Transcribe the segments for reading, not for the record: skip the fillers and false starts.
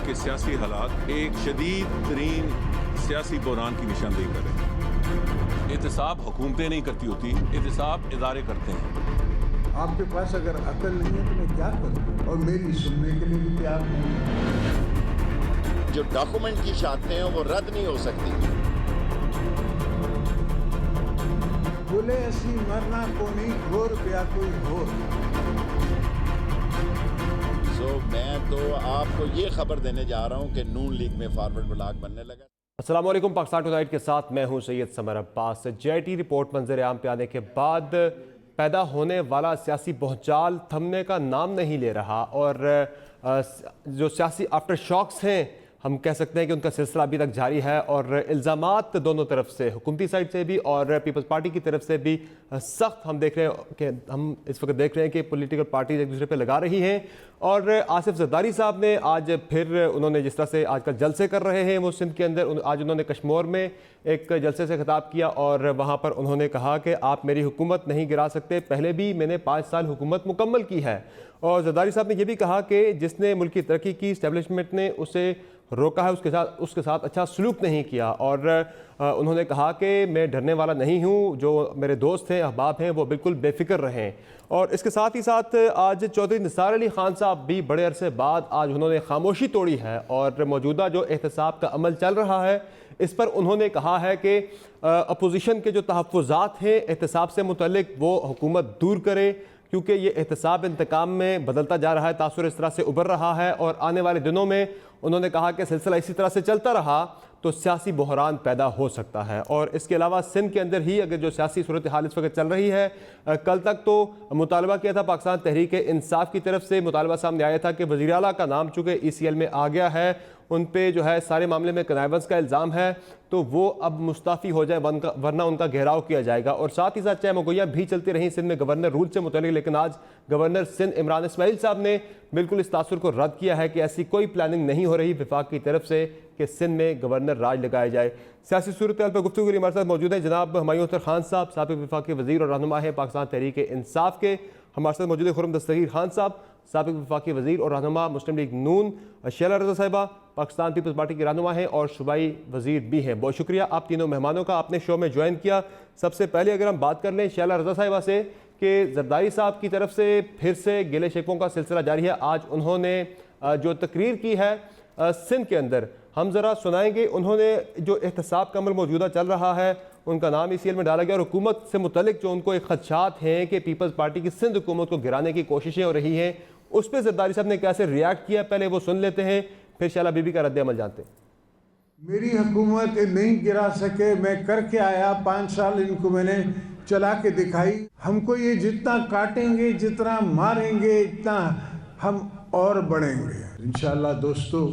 के सियासी हालात एक शदीद तरीन सियासी बहरान की निशानदेही कर रहे हैं। एहतसाब हुकूमतें नहीं करती होती, एहतसाब इदारे करते हैं। आपके पास अगर अकल नहीं है तो मैं क्या करूं, और मेरी सुनने के लिए भी तैयार नहीं। जो डॉक्यूमेंट की शर्तें हैं वो रद्द नहीं हो सकती। बोले ऐसी मरना को नहीं, घोर पिया कोई हो। मैं तो आपको ये खबर देने जा रहा हूँ कि नून लीग में फॉरवर्ड ब्लॉक बनने लगा। अस्सलाम वालेकुम, पाकिस्तान टुनाइट के साथ मैं हूं Syed summer Abbas. JIT report मंजर आम पे आने के बाद पैदा होने वाला सियासी भूचाल थमने का नाम नहीं ले रहा और जो सियासी आफ्टर शॉक्स हैं हम कह सकते हैं कि उनका सिलसिला अभी तक जारी है और इल्ज़ामात दोनों तरफ से, हुकूमती साइड से भी और पीपल्स पार्टी की तरफ से भी सख्त हम देख रहे हैं कि हम इस वक्त देख रहे हैं कि पॉलिटिकल पार्टीज एक दूसरे पे लगा रही हैं। और आसिफ जरदारी साहब ने आज फिर उन्होंने जिस तरह से आजकल जलसे कर रहे हैं वो सिंध के अंदर, आज उन्होंने कश्मीर में एक जलसे से खिताब किया और वहाँ पर उन्होंने कहा कि आप मेरी हुकूमत नहीं गिरा सकते, पहले भी मैंने 5 साल हुकूमत मुकम्मल की है। और जरदारी साहब ने यह भी कहा कि जिसने मुल्क की तरक्की की, इस्टेब्लिशमेंट ने उसे रोका है, उसके साथ अच्छा सलूक नहीं किया। और उन्होंने कहा कि मैं डरने वाला नहीं हूँ, जो मेरे दोस्त हैं, अहबाब हैं, वो बिल्कुल बेफिक्र रहें। और इसके साथ ही साथ आज चौधरी निसार अली खान साहब भी बड़े अरसे बाद आज उन्होंने खामोशी तोड़ी है और मौजूदा जो एहतसाब का अमल चल रहा है इस पर उन्होंने कहा है कि अपोजिशन के जो तहफ़्फ़ुज़ात हैं एहतसाब से मुतल्लिक वो हुकूमत दूर करे, क्योंकि ये एहतसाब इंतकाम में बदलता जा रहा है, तासुर इस तरह से उभर रहा है और आने वाले दिनों में उन्होंने कहा कि सिलसिला इसी तरह से चलता रहा तो सियासी बहरान पैदा हो सकता है। और इसके अलावा सिंध के अंदर ही अगर जो सियासी सूरत हाल इस वक्त चल रही है, कल तक तो मुतालबा किया था पाकिस्तान तहरीक इंसाफ की तरफ से, मुतालबा सामने आया था कि वज़ीर आला का नाम चूँकि ECL में आ गया है, उन पे जो है सारे मामले में कनाइवेंस का इल्ज़ाम है, तो वो अब मुस्ताफ़ी हो जाए वरना उनका घेराव किया जाएगा। और साथ ही साथ चाहे मगोइयाँ भी चलती रहीं सिंध में गवर्नर रूल से मुतल्लिक, लेकिन आज गवर्नर सिंध इमरान इस्माइल साहब ने बिल्कुल इस तासुर को रद्द किया है कि ऐसी कोई प्लानिंग नहीं हो रही विफाक की तरफ से कि सिंध में गवर्नर राज लगाया जाए। सियासी सूरत हाल पर गुफ्तगू के लिए हमारे साथ मौजूद हैं जनाब हुमायूं अख्तर खान साहब, साबिक़ वफाकी वज़ीर और रहनुमा हैं पाकिस्तान तहरीक इंसाफ के। हमारे साथ मौजूद है खुर्रम दस्तगीर खान साहब, साबिक़ वफाकी वज़ीर और रहनुमा मुस्लिम लीग नून। शैला रज़ा साहिबा पाकिस्तान पीपल्स पार्टी की रहनुमा हैं और सूबाई वज़ीर भी हैं। बहुत शुक्रिया आप तीनों मेहमानों का, आपने शो में ज्वाइन किया। सबसे पहले अगर हम बात कर लें शैला रज़ा साहिबा से कि जरदारी साहब की तरफ से फिर से गिले शिकवों का सिलसिला जारी है। आज उन्होंने जो तकरीर की है सिंध के अंदर, हम ज़रा सुनाएंगे। उन्होंने जो एहतसाब का अमल मौजूदा चल रहा है उनका नाम ECL में डाला गया और हुकूमत से मुतल्लिक जो उनको एक खदशात हैं कि पीपल्स पार्टी की सिंध हुकूमत को गिराने की कोशिशें हो रही हैं, उस पर जरदारी साहब ने कैसे रिएक्ट किया, पहले वो सुन लेते हैं, फिर शैला बीबी का रद्द अमल जानते हैं। मेरी हुकूमत नहीं गिरा सके, मैं करके आया, 5 साल इनको मैंने चला के दिखाई। हमको ये जितना काटेंगे, जितना मारेंगे, इतना हम और बढ़ेंगे इंशाअल्लाह। दोस्तों,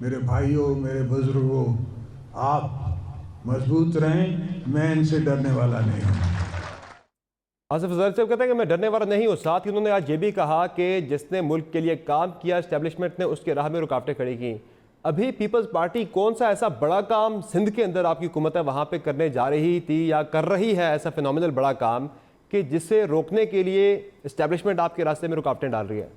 मेरे भाइयों, मेरे बुजुर्गों, आप मजबूत रहें, मैं इनसे डरने वाला नहीं हूँ। आसिफ जरदारी साहब कहते हैं कि मैं डरने वाला नहीं हूँ। साथ ही उन्होंने आज ये भी कहा कि जिसने मुल्क के लिए काम किया, इस्टेब्लिशमेंट ने उसके राह में रुकावटें खड़ी की। अभी पीपल्स पार्टी कौन सा ऐसा बड़ा काम सिंध के अंदर आपकी हुकूमत है वहाँ पे करने जा रही थी या कर रही है, ऐसा फिनोमिनल बड़ा काम कि जिसे रोकने के लिए इस्टेब्लिशमेंट आपके रास्ते में रुकावटें डाल रही है?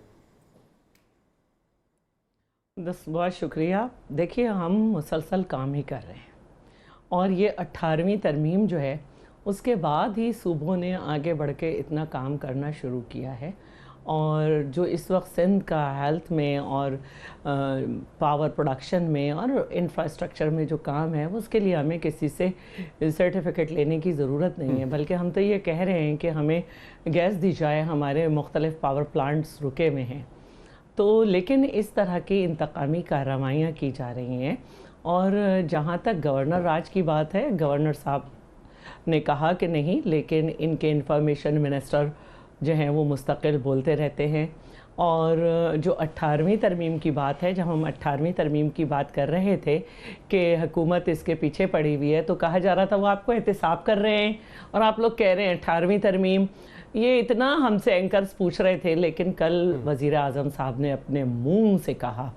बहुत शुक्रिया। देखिए, हम मुसलसल काम ही कर रहे हैं और ये 18वीं तरमीम जो है उसके बाद ही सूबों ने आगे बढ़ के इतना काम करना शुरू किया है। और जो इस वक्त सिंध का हेल्थ में और पावर प्रोडक्शन में और इंफ्रास्ट्रक्चर में जो काम है उसके लिए हमें किसी से सर्टिफिकेट लेने की ज़रूरत नहीं है, बल्कि हम तो ये कह रहे हैं कि हमें गैस दी जाए, हमारे मुख्तलिफ पावर प्लांट्स रुके हुए हैं। तो लेकिन इस तरह की इंतकामी कार्रवाइयाँ की जा रही हैं। और जहाँ तक गवर्नर राज की बात है, गवर्नर साहब ने कहा कि नहीं, लेकिन इनके इंफॉर्मेशन मिनिस्टर जो हैं वो मुस्तकिल बोलते रहते हैं। और जो 18वीं तरमीम की बात है, जब हम 18वीं तरमीम की बात कर रहे थे कि हुकूमत इसके पीछे पड़ी हुई है, तो कहा जा रहा था वो आपको एहतसाब कर रहे हैं और आप लोग कह रहे हैं 18वीं तरमीम। ये इतना हमसे एंकर्स पूछ रहे थे, लेकिन कल वज़ीर आज़म साहब ने अपने मुंह से कहा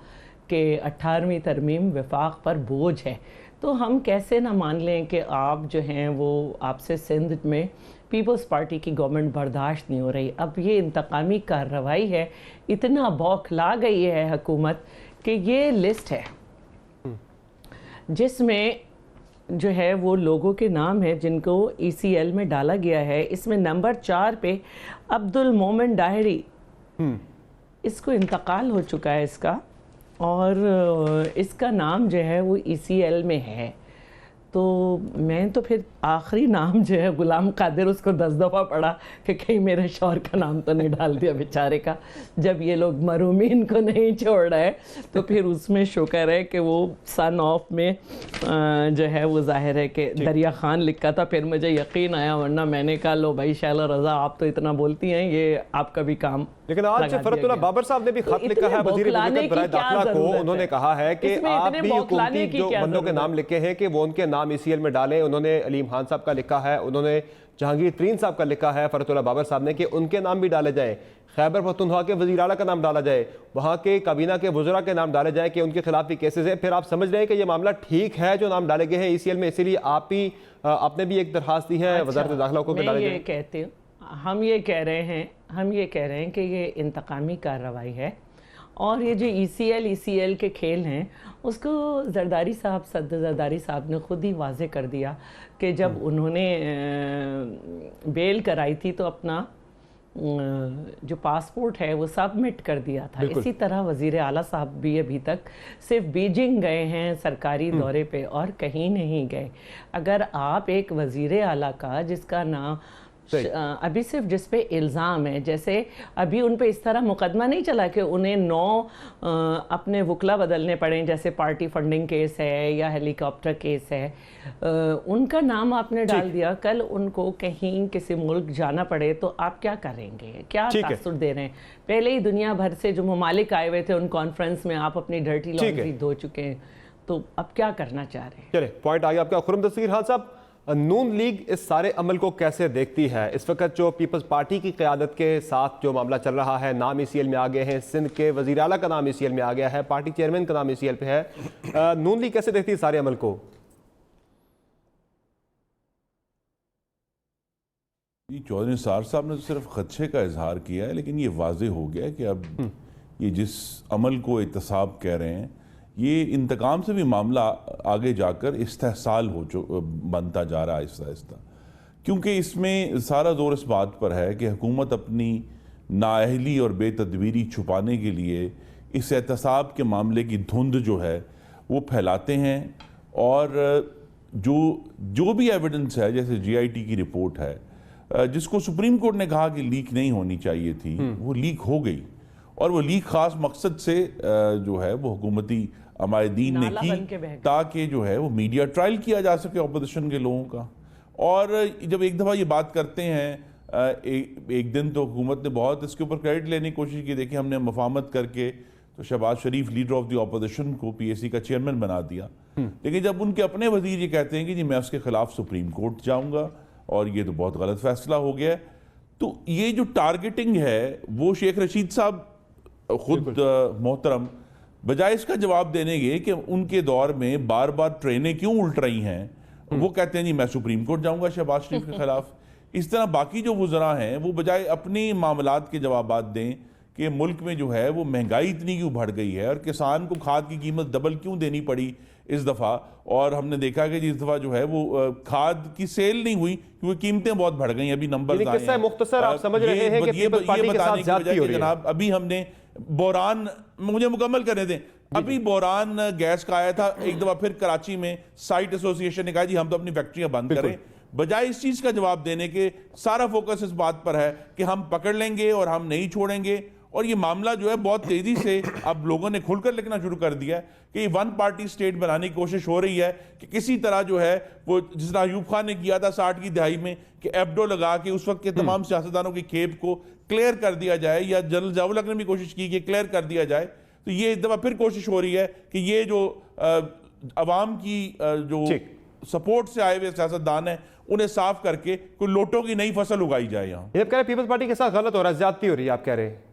कि 18वीं तरमीम वफाक पर बोझ है। तो हम कैसे ना मान लें कि आप जो हैं वो आपसे सिंध में पीपल्स पार्टी की गवर्नमेंट बर्दाश्त नहीं हो रही। अब ये इंतकामी कार्रवाई है, इतना बौखला गई है हुकूमत कि ये लिस्ट है जिसमें जो है वो लोगों के नाम है जिनको ECL में डाला गया है। इसमें नंबर 4 पे अब्दुल मोमिन डायरी, इसको इंतकाल हो चुका है इसका, और इसका नाम जो है वो ECL में है। तो मैं तो फिर आखिरी नाम जो है गुलाम कादिर, उसको 10 दफ़ा पढ़ा कि कहीं मेरे शौहर का नाम तो नहीं डाल दिया बेचारे का। जब ये लोग मरूमीन को नहीं छोड़ रहे तो फिर उसमें शुक्र है कि वो सन ऑफ में जो है वो जाहिर है कि दरिया खान लिखा था। फिर मुझे यकीन आया, वरना मैंने कहा लो भाई शैला रज़ा आप तो इतना बोलती हैं, ये आपका भी काम। लेकिन आज फरतुल्लाह बाबर साहब ने भी खत लिखा है वज़ीर मुमलिकत बराए दाखिला को। उन्होंने कहा है कि आप भी हुकूमती जो बंदों के नाम लिखे हैं कि वो उनके नाम ECL में डालें। उन्होंने अलीम खान साहब का लिखा है, उन्होंने जहांगीर तरीन साहब का लिखा है फरतुल्लाह बाबर साहब ने कि उनके नाम भी डाले जाएं। खैबर पख्तूनख्वा के वज़ीर आला का नाम डाला जाए, वहाँ के काबीना के वज़रा के नाम डाले जाए कि उनके खिलाफ भी केसेस हैं। फिर आप समझ रहे हैं कि ये मामला ठीक है जो नाम डाले गए हैं ECL में, इसीलिए आपने भी एक दरखास्त दी है वज़ारत दाखिला को डाले जाए। कहते हैं हम ये कह रहे हैं कि ये इंतकामी कार्रवाई है, और ये जो ECL के खेल हैं उसको जरदारी साहब, सद जरदारी साहब ने खुद ही वाजे कर दिया कि जब उन्होंने बेल कराई थी तो अपना जो पासपोर्ट है वो सबमिट कर दिया था। इसी तरह वज़ीर आला साहब भी अभी तक सिर्फ बीजिंग गए हैं सरकारी दौरे पे और कहीं नहीं गए। अगर आप एक वज़ीर आला का जिसका नाम अभी सिर्फ जिस पे इल्ज़ाम है, जैसे अभी उन पे इस तरह मुकदमा नहीं चला कि उन्हें 9 अपने वकला बदलने पड़े, जैसे पार्टी फंडिंग केस है या हेलीकॉप्टर केस है, उनका नाम आपने डाल दिया, कल उनको कहीं किसी मुल्क जाना पड़े तो आप क्या करेंगे? क्या तासुर दे रहे हैं? पहले ही दुनिया भर से जो ममालिक आए हुए थे उन कॉन्फ्रेंस में आप अपनी डर्टी लॉन्ड्री धो चुके हैं, तो अब क्या करना चाह रहे हैं? चले पॉइंट आ गया आपका। खुर्रम दस्तगीर खान साहब, नून लीग इस सारे अमल को कैसे देखती है? इस वक्त जो पीपल्स पार्टी की क़यादत के साथ जो मामला चल रहा है, नाम ECL में आ गए हैं, सिंध के वज़ीर आला का नाम ECL में आ गया है, पार्टी चेयरमैन का नाम ECL पे है, नून लीग कैसे देखती है सारे अमल को? चौधरी निसार साहब ने तो सिर्फ खदशे का इजहार किया है, लेकिन ये वाज़ेह हो गया कि अब ये जिस अमल को एहतसाब कह रहे हैं, ये इंतकाम से भी मामला आगे जाकर इस्तेहसाल बनता जा रहा है आहिस्ता आहिस्ता, क्योंकि इसमें सारा जोर इस बात पर है कि हुकूमत अपनी नाअहली और बेतदबीरी छुपाने के लिए इस एहतसाब के मामले की धुंध जो है वो फैलाते हैं, और जो भी एविडेंस है, जैसे GIT की रिपोर्ट है जिसको सुप्रीम कोर्ट ने कहा कि लीक नहीं होनी चाहिए थी, वो लीक हो गई, और वो लीक खास मकसद से जो है वो हुकूमती अमायदीन ने की ताकि जो है वो मीडिया ट्रायल किया जा सके अपोजिशन के लोगों का। और जब एक दफ़ा ये बात करते हैं एक दिन तो हुकूमत ने बहुत इसके ऊपर क्रेडिट लेने की कोशिश की, देखिए हमने मफाहमत करके तो शहबाज शरीफ लीडर ऑफ द अपोजिशन को PAC का चेयरमैन बना दिया, लेकिन जब उनके अपने वजीर ये कहते हैं कि जी मैं उसके खिलाफ सुप्रीम कोर्ट जाऊँगा और ये तो बहुत गलत फैसला हो गया, तो ये जो टारगेटिंग है वो शेख रशीद साहब खुद मोहतरम बजाय इसका जवाब देने के कि उनके दौर में बार बार ट्रेनें क्यों उल्ट रही हैं, वो कहते हैं जी मैं सुप्रीम कोर्ट जाऊंगा शहबाज शरीफ के खिलाफ। इस तरह बाकी जो वज़रा हैं वो बजाय अपनी मामलात के जवाबात दें कि मुल्क में जो है वो महंगाई इतनी क्यों बढ़ गई है और किसान को खाद की कीमत डबल क्यों देनी पड़ी इस दफ़ा, और हमने देखा कि इस दफ़ा जो है वो खाद की सेल नहीं हुई क्योंकि कीमतें बहुत बढ़ गई। अभी नंबर मुख्तसर आप समझ रहे हैं कि पीपल्स पार्टी के साथ ज्यादती हो रही है। जनाब अभी हमने बोरान, मुझे मुकम्मल करने दें, अभी बोरान गैस का आया था, एक दफा फिर कराची में साइट एसोसिएशन ने कहा जी हम तो अपनी फैक्ट्रियां बंद करें, बजाय इस चीज का जवाब देने के सारा फोकस इस बात पर है कि हम पकड़ लेंगे और हम नहीं छोड़ेंगे। और ये मामला जो है बहुत तेजी से अब लोगों ने खुलकर लिखना शुरू कर दिया है कि वन पार्टी स्टेट बनाने की कोशिश हो रही है कि किसी तरह जो है वो जिस तरह अयूब खान ने किया था 60 की दहाई में कि एब्डो लगा के उस वक्त के तमाम सियासतदानों की खेप को क्लियर कर दिया जाए, या जनरल जावलक ने भी कोशिश की कि क्लियर कर दिया जाए। तो ये एक दफा फिर कोशिश हो रही है कि ये जो अवाम की जो सपोर्ट से आए हुए सियासतदान है उन्हें साफ करके कोई लोटों की नई फसल उगाई जाए। यहाँ कह रहे पीपल्स पार्टी के साथ गलत हो रहा है, ज्यादती हो रही है, आप कह रहे हैं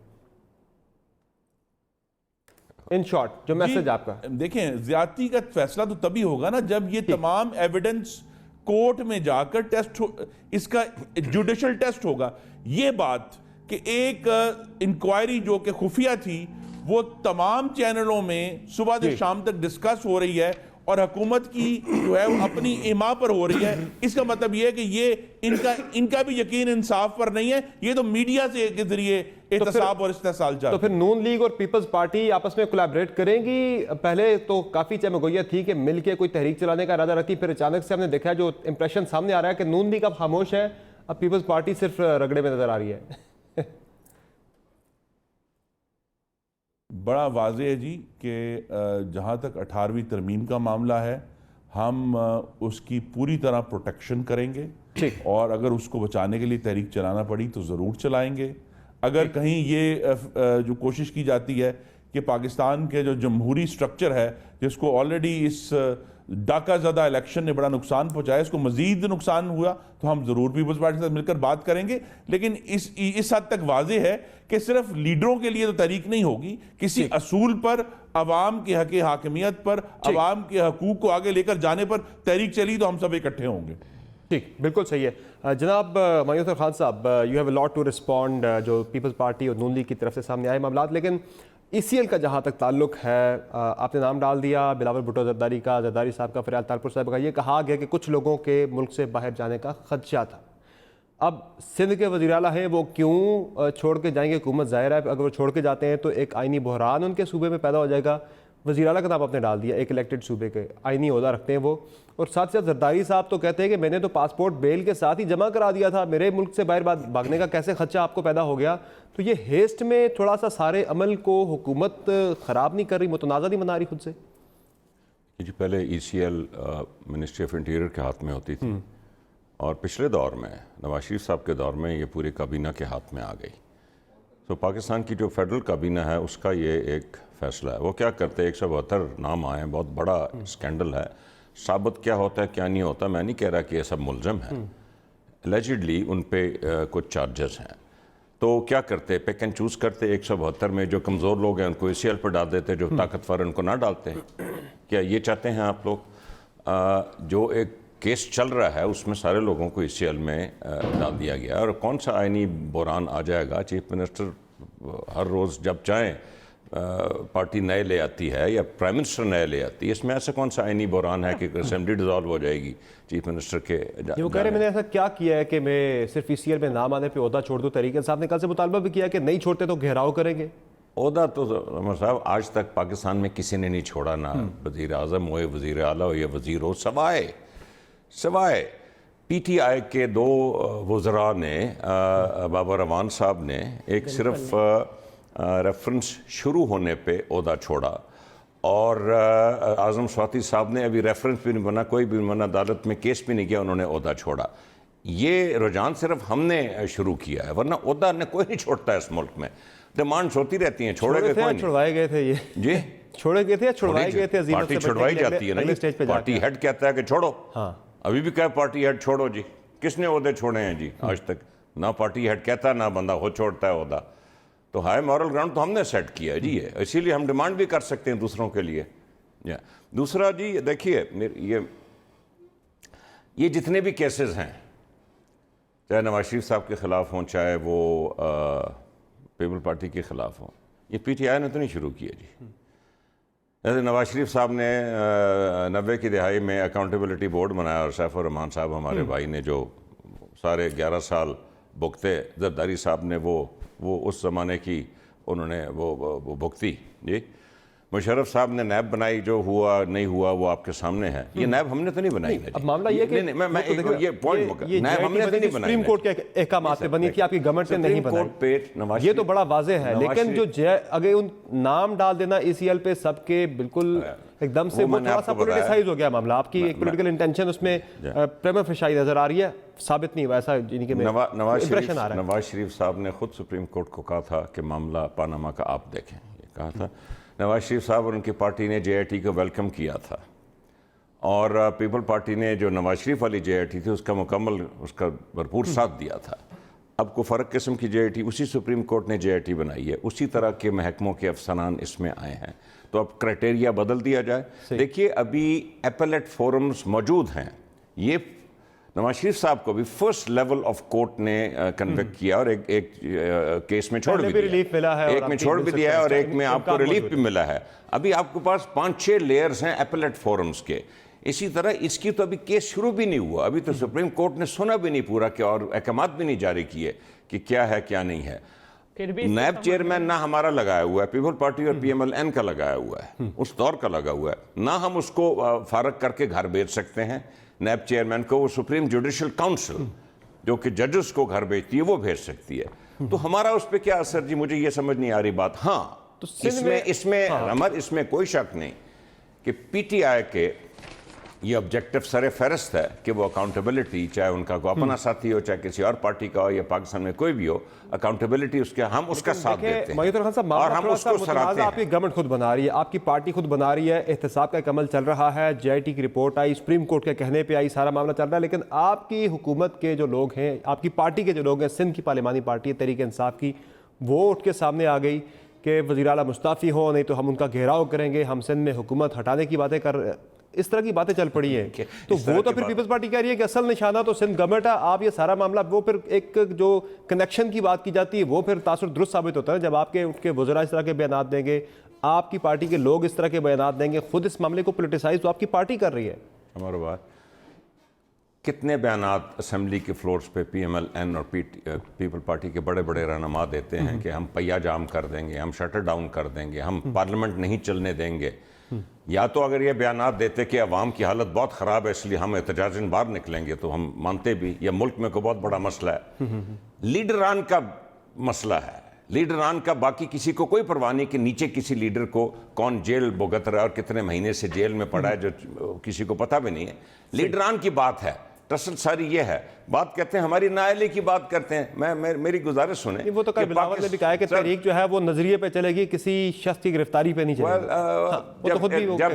इन शॉर्ट जो मैसेज आपका? देखें, ज्यादती का फैसला तो तभी होगा ना जब ये तमाम एविडेंस कोर्ट में जाकर टेस्ट इसका जुडिशल टेस्ट होगा। ये बात कि एक इंक्वायरी जो कि खुफिया थी वो तमाम चैनलों में सुबह से शाम तक डिस्कस हो रही है और हुकूमत की जो है वो अपनी इमा पर हो रही है। इसका मतलब ये है कि ये इनका भी यकीन इंसाफ पर नहीं है, ये तो मीडिया से के जरिए एहतसाब और इस्तेहसाल तो फिर नून लीग और पीपल्स पार्टी आपस में कोलैबोरेट करेंगी? पहले तो काफी चमगोइया थी कि मिलके कोई तहरीक चलाने का इरादा रखती, फिर अचानक से हमने देखा जो इंप्रेशन सामने आ रहा है कि नून लीग अब खामोश है, अब पीपल्स पार्टी सिर्फ रगड़े में नजर आ रही है। बड़ा वाज़ेह है जी कि जहाँ तक 18वीं तरमीम का मामला है, हम उसकी पूरी तरह प्रोटेक्शन करेंगे और अगर उसको बचाने के लिए तहरीक चलाना पड़ी तो ज़रूर चलाएंगे। अगर कहीं ये जो कोशिश की जाती है कि पाकिस्तान के जो जमहूरी स्ट्रक्चर है, जिसको ऑलरेडी इस डाका ज़दा इलेक्शन ने बड़ा नुकसान पहुंचाया, इसको मजीद नुकसान हुआ, तो हम ज़रूर पीपल्स पार्टी के साथ मिलकर बात करेंगे। लेकिन इस हद तक वाज़ेह है कि सिर्फ लीडरों के लिए तो तहरीक नहीं होगी, किसी असूल पर, अवाम के हक़ हाकिमियत पर, अवाम के हकूक़ को आगे लेकर जाने पर तहरीक चली तो हम सब इकट्ठे होंगे। ठीक, बिल्कुल सही है जनाब मायूस Khan Sahab, you have a lot to respond जो पीपल्स पार्टी और नून लीग की तरफ से सामने आए मामला। लेकिन ECL का जहाँ तक ताल्लुक है, आपने नाम डाल दिया बिलावल भुट्टो जरदारी का, जरदारी साहब का, फरियाद तालपुर साहब का, ये कहा गया कि कुछ लोगों के मुल्क से बाहर जाने का खदशा था। अब सिंध के वज़ीर आला हैं, वो क्यों छोड़ के जाएंगे? हुकूमत ज़ाहिर है अगर वो छोड़ के जाते हैं तो एक आइनी बहरान उनके सूबे में पैदा हो जाएगा। वज़ीर आला का नाम आपने डाल दिया, एक इलेक्टेड सूबे के आइनी ओहदा रखते हैं वो, और साथ साथ जरदारी साहब तो कहते हैं कि मैंने तो पासपोर्ट बेल के साथ ही जमा करा दिया था, मेरे मुल्क से बाहर भागने का कैसे खदशा आपको पैदा हो गया? तो ये हेस्ट में थोड़ा सा सारे अमल को हुकूमत ख़राब नहीं कर रही, मुतनाज़ा नहीं बना रही खुद से? जी, पहले ECL मिनिस्ट्री ऑफ इंटीरियर के हाथ में होती थी और पिछले दौर में नवाज शरीफ साहब के दौर में ये पूरी काबीना के हाथ में आ गई। तो पाकिस्तान की जो फेडरल काबीना है उसका ये एक फ़ैसला है। वो क्या करते हैं, 172 नाम आए, बहुत बड़ा स्कैंडल है। साबित क्या होता है क्या नहीं होता, मैं नहीं कह रहा कि ये सब मुलज़म हैं, एलिजिडली उन पे कुछ चार्जेस हैं। तो क्या करते, पिक एंड चूज़ करते, 172 में जो कमज़ोर लोग हैं उनको ECL पर डाल देते, जो ताकतवर उनको ना डालते। क्या ये चाहते हैं आप लोग? जो एक केस चल रहा है उसमें सारे लोगों को ECL में डाल दिया गया, और कौन सा आइनी बहरान आ जाएगा? चीफ मिनिस्टर हर रोज़ जब चाहें पार्टी नए ले आती है या प्राइम मिनिस्टर नए ले आती है, इसमें ऐसा कौन सा आइनी बहरान है कि असेंबली डिसॉल्व हो जाएगी चीफ मिनिस्टर के? वो कह रहे मैंने ऐसा क्या किया है कि मैं सिर्फ ECL में नाम आने पे ओहदा छोड़ दूँ? तहरीक इंसाफ ने कल से मुतालबा भी किया कि नहीं छोड़ते तो घेराव करेंगे। ओहदा तो अमर साहब आज तक पाकिस्तान में किसी ने नहीं छोड़ा, ना वज़ीर आज़म हो, वज़ीर आला हो या वज़ीर हो, सवाए PTI के 2 वज़रा ने, बाबर रवान साहब ने एक सिर्फ रेफरेंस शुरू होने पे ओहदा छोड़ा, और आज़म स्वाति साहब ने अभी रेफरेंस भी नहीं बना, कोई भी बना, अदालत में केस भी नहीं किया, उन्होंने ओहदा छोड़ा। ये रुझान सिर्फ हमने शुरू किया है, वरना ओहदा ने कोई नहीं छोड़ता है इस मुल्क में। डिमांड्स होती रहती हैं, छोड़े गए कोई नहीं। छुड़वाए गए थे ये जी, छोड़े गए थे या छुड़वाए गए थे? पार्टी छुड़वाई जाती है ना, पार्टी हेड कहता है कि छोड़ो। हाँ, अभी भी क्या पार्टी हेड छोड़ो जी, किसने ओहदे छोड़े हैं जी आज तक? ना पार्टी हेड कहता है ना बंदा खुद छोड़ता है ओहदा। तो हाई मॉरल ग्राउंड तो हमने सेट किया है जी, ये इसीलिए हम डिमांड भी कर सकते हैं दूसरों के लिए। दूसरा जी देखिए, ये जितने भी केसेस हैं, चाहे नवाज शरीफ साहब के ख़िलाफ़ हों, चाहे वो पीपल पार्टी के ख़िलाफ़ हों, ये PTI ने तो नहीं शुरू किया जी। जैसे नवाज शरीफ साहब ने 90 की दिहाई में अकाउंटेबिलिटी बोर्ड बनाया, और सैफ रहमान साहब हमारे भाई ने जो सारे 11 साल भुगते, जरदारी साहब ने वो उस ज़माने की उन्होंने वो भुगती जी। मुशर्रफ साहब ने नैब बनाई, जो हुआ नहीं हुआ वो आपके सामने है। ये नैब हमने तो नहीं बनाई है। अब मामला ये कि ये पॉइंट नैब हमने तो नहीं बनाई, सुप्रीम कोर्ट के अहकामात पे बनी थी, आपकी गवर्नमेंट ने नहीं बनाई, ये तो बड़ा वाज़ेह है। लेकिन जो अगर उन नाम डाल देना ECL पे सबके बिल्कुल एकदम से, वो थोड़ा सा पॉलिटिसाइज हो गया मामला। आपकी एक पॉलिटिकल इंटेंशन उसमें प्रेमा फेशाई नजर आ रही है, साबित नहीं हुआ ऐसा इनके में इंप्रेशन आ रहा है। नवाज शरीफ साहब ने खुद सुप्रीम कोर्ट को कहा था कि मामला पानामा का आप देखें, ये कहा था नवाज शरीफ साहब, और उनकी पार्टी ने JIT को वेलकम किया था, और पीपल पार्टी ने जो नवाज शरीफ वाली JIT थी उसका उसका भरपूर साथ दिया था। अब को फ़र्क किस्म की JIT, उसी सुप्रीम कोर्ट ने JIT बनाई है, उसी तरह के महकमों के अफसरान इसमें आए हैं, तो अब क्राइटेरिया बदल दिया जाए। देखिए, अभी एपेलेट फोरम्स मौजूद हैं, ये नवाज शरीफ साहब को भी फर्स्ट लेवल ऑफ कोर्ट ने कन्विक्ट किया और एक केस में छोड़ भी दिया, रिलीफ मिला है, एक में छोड़ भी दिया है और एक में आपको रिलीफ भी मिला है। अभी आपके पास 5-6 लेयर्स हैं एपेलेट फोरम्स के। इसी तरह इसकी तो अभी केस शुरू भी नहीं हुआ, अभी तो सुप्रीम कोर्ट ने सुना भी नहीं पूरा कि, और अहकामात भी नहीं जारी किए कि क्या है क्या नहीं है। नैब चेयरमैन ना हमारा लगाया हुआ है, पीपल पार्टी और PMLN का लगाया हुआ है, उस दौर का लगा हुआ है ना। हम उसको फारग करके घर भेज सकते हैं नैब चेयरमैन को, वो सुप्रीम जुडिशल काउंसिल जो कि जजेस को घर भेजती है वो भेज सकती है। तो हमारा उस पर क्या असर जी, मुझे ये समझ नहीं आ रही बात। हाँ तो इसमें अमर, इसमें कोई शक नहीं कि PTI के ये ऑब्जेक्टिव सरे फहरिस्त है कि वो अकाउंटेबिलिटी, चाहे उनका को अपना साथी हो, चाहे किसी और पार्टी का हो, या पाकिस्तान में कोई भी हो, अकाउंटेबिलिटी उसके हम उसका साथ देते हैं और हम उसको सराहते हैं। आपकी गवर्नमेंट खुद बना रही है, आपकी पार्टी खुद बना रही है, एहतसाब का एक अमल चल रहा है, JIT की रिपोर्ट आई, सुप्रीम कोर्ट के कहने पे आई, सारा मामला चल रहा है। लेकिन आपकी हुकूमत के जो लोग हैं, आपकी पार्टी के जो लोग हैं, सिंध की पार्लिमानी पार्टी है तहरीक इंसाफ की, वो उठ के सामने आ गई कि वज़ीर आला मुस्ताफ़ी हो, नहीं तो हम उनका घेराव करेंगे, हम सिंध में हुकूमत हटाने की बातें कर, इस तरह की बातें चल पड़ी हैं। तो वो तो फिर पीपल्स पार्टी कह रही है कि असल निशाना तो सिंध गवर्नमेंट है। आप ये सारा मामला, वो फिर एक जो कनेक्शन की बात की जाती है वो फिर तासुर दुरुस्त साबित होता है जब आपके उनके वज़रा इस तरह के बयान देंगे, आपकी पार्टी के लोग इस तरह के बयान देंगे, खुद इस मामले को पोलिटिसाइज तो आपकी पार्टी कर रही है। हमारा बात कितने बयान असम्बली के फ्लोर्स पे PMLN और पीपल पार्टी के बड़े बड़े रहनुमा देते हैं कि हम पहिया जाम कर देंगे, हम शटर डाउन कर देंगे, हम पार्लियामेंट नहीं चलने देंगे। या तो अगर ये बयान देते कि अवाम की हालत बहुत ख़राब है इसलिए हम एहतजाजन बाहर निकलेंगे तो हम मानते भी, या मुल्क में कोई बहुत बड़ा मसला है, लीडरान का मसला है, लीडरान का, बाकी किसी को कोई परवाह नहीं कि नीचे किसी लीडर को कौन जेल भुगत रहा है और कितने महीने से जेल में पड़ा है, जो किसी को पता भी नहीं है। लीडरान की बात है, दरअसल सारी ये है बात, कहते हैं हमारी नाअहली की बात करते हैं। मेरी गुजारिश सुने, वो तो कल बिलावल ने भी कहा है कि तहरीक जो है वो नजरिए पे चलेगी, किसी शख्स की गिरफ्तारी पे नहीं चलेगी। जब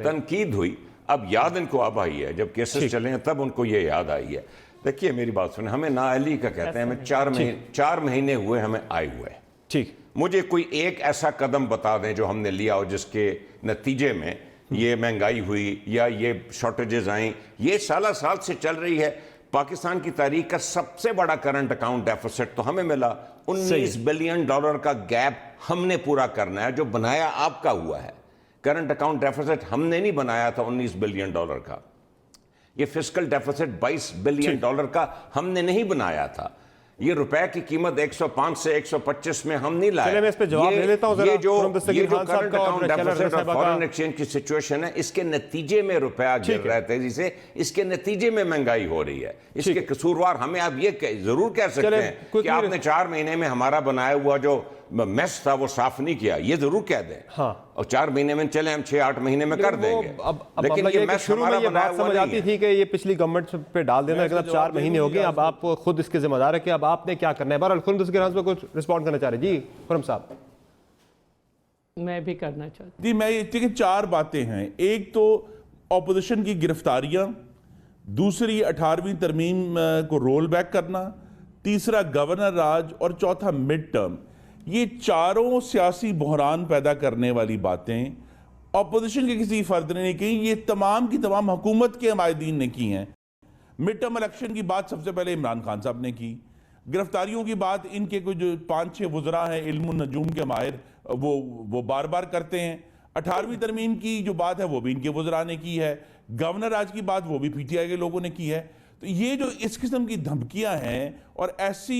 तनकीद हुई, अब याद इनको अब आई है, जब केसेस चले हैं तब उनको ये याद आई है। देखिए मेरी बात सुने, हमें नाअहली का कहते हैं, हमें 4 महीने हुए हमें आए हुए। ठीक, मुझे कोई एक ऐसा कदम बता दें जो हमने लिया हो जिसके नतीजे में ये महंगाई हुई या ये शॉर्टेजेस आई। ये साल से चल रही है। पाकिस्तान की तारीख का सबसे बड़ा करंट अकाउंट डेफिसिट तो हमें मिला, $19 बिलियन का गैप हमने पूरा करना है, जो बनाया आपका हुआ है। करंट अकाउंट डेफिसिट हमने नहीं बनाया था $19 बिलियन का, ये फिस्कल डेफिसिट $22 बिलियन का हमने नहीं बनाया था। ये रुपए की कीमत 105 से 125 में हम नहीं लाए। मैं इस पे जवाब दे देता हूं। ये जो करंट अकाउंट डेफिसिट और फॉरेन एक्सचेंज की सिचुएशन है, इसके नतीजे में रुपया गिर रहा है तेजी से, इसके नतीजे में महंगाई हो रही है। इसके कसूरवार हमें आप ये जरूर कह सकते हैं कि आपने 4 महीने में हमारा बनाया हुआ जो मेस था वो साफ नहीं किया, ये जरूर कह दें। हाँ। और 4 महीने में चले, हम 6-8 महीने में कर देंगे। लेकिन ये मेस शुरू में ये बात समझ आती थी कि ये पिछली गवर्नमेंट पे डाल देना, लेकिन अब 4 महीने हो गए, अब आप खुद इसके जिम्मेदार है कि अब आपने क्या करना है। बहरहाल खुद इसके पे कुछ रिस्पॉन्ड करना चाह रहे जी खुरम साहब। मैं भी करना चाहती जी, मैं देखिए 4 बातें हैं। एक तो ऑपोजिशन की गिरफ्तारियां, दूसरी 18वीं तरमीम को रोल बैक करना, तीसरा गवर्नर राज और चौथा मिड टर्म। ये चारों सियासी बहरान पैदा करने वाली बातें ऑपोजिशन के किसी फर्द ने नहीं की, ये तमाम की तमाम हुकूमत के हमायदीन ने की हैं। मिड टर्म इलेक्शन की बात सबसे पहले इमरान खान साहब ने की, गिरफ्तारियों की बात इनके कुछ 5-6 वज़रा हैं इल्मुन नजूम के माहिर, वो बार बार करते हैं। 18वीं तरमीम की जो बात है वो भी इनके वज़रा ने की है, गवर्नर राज की बात वो भी PTI के लोगों ने की है। तो ये जो इस किस्म की धमकियां हैं और ऐसी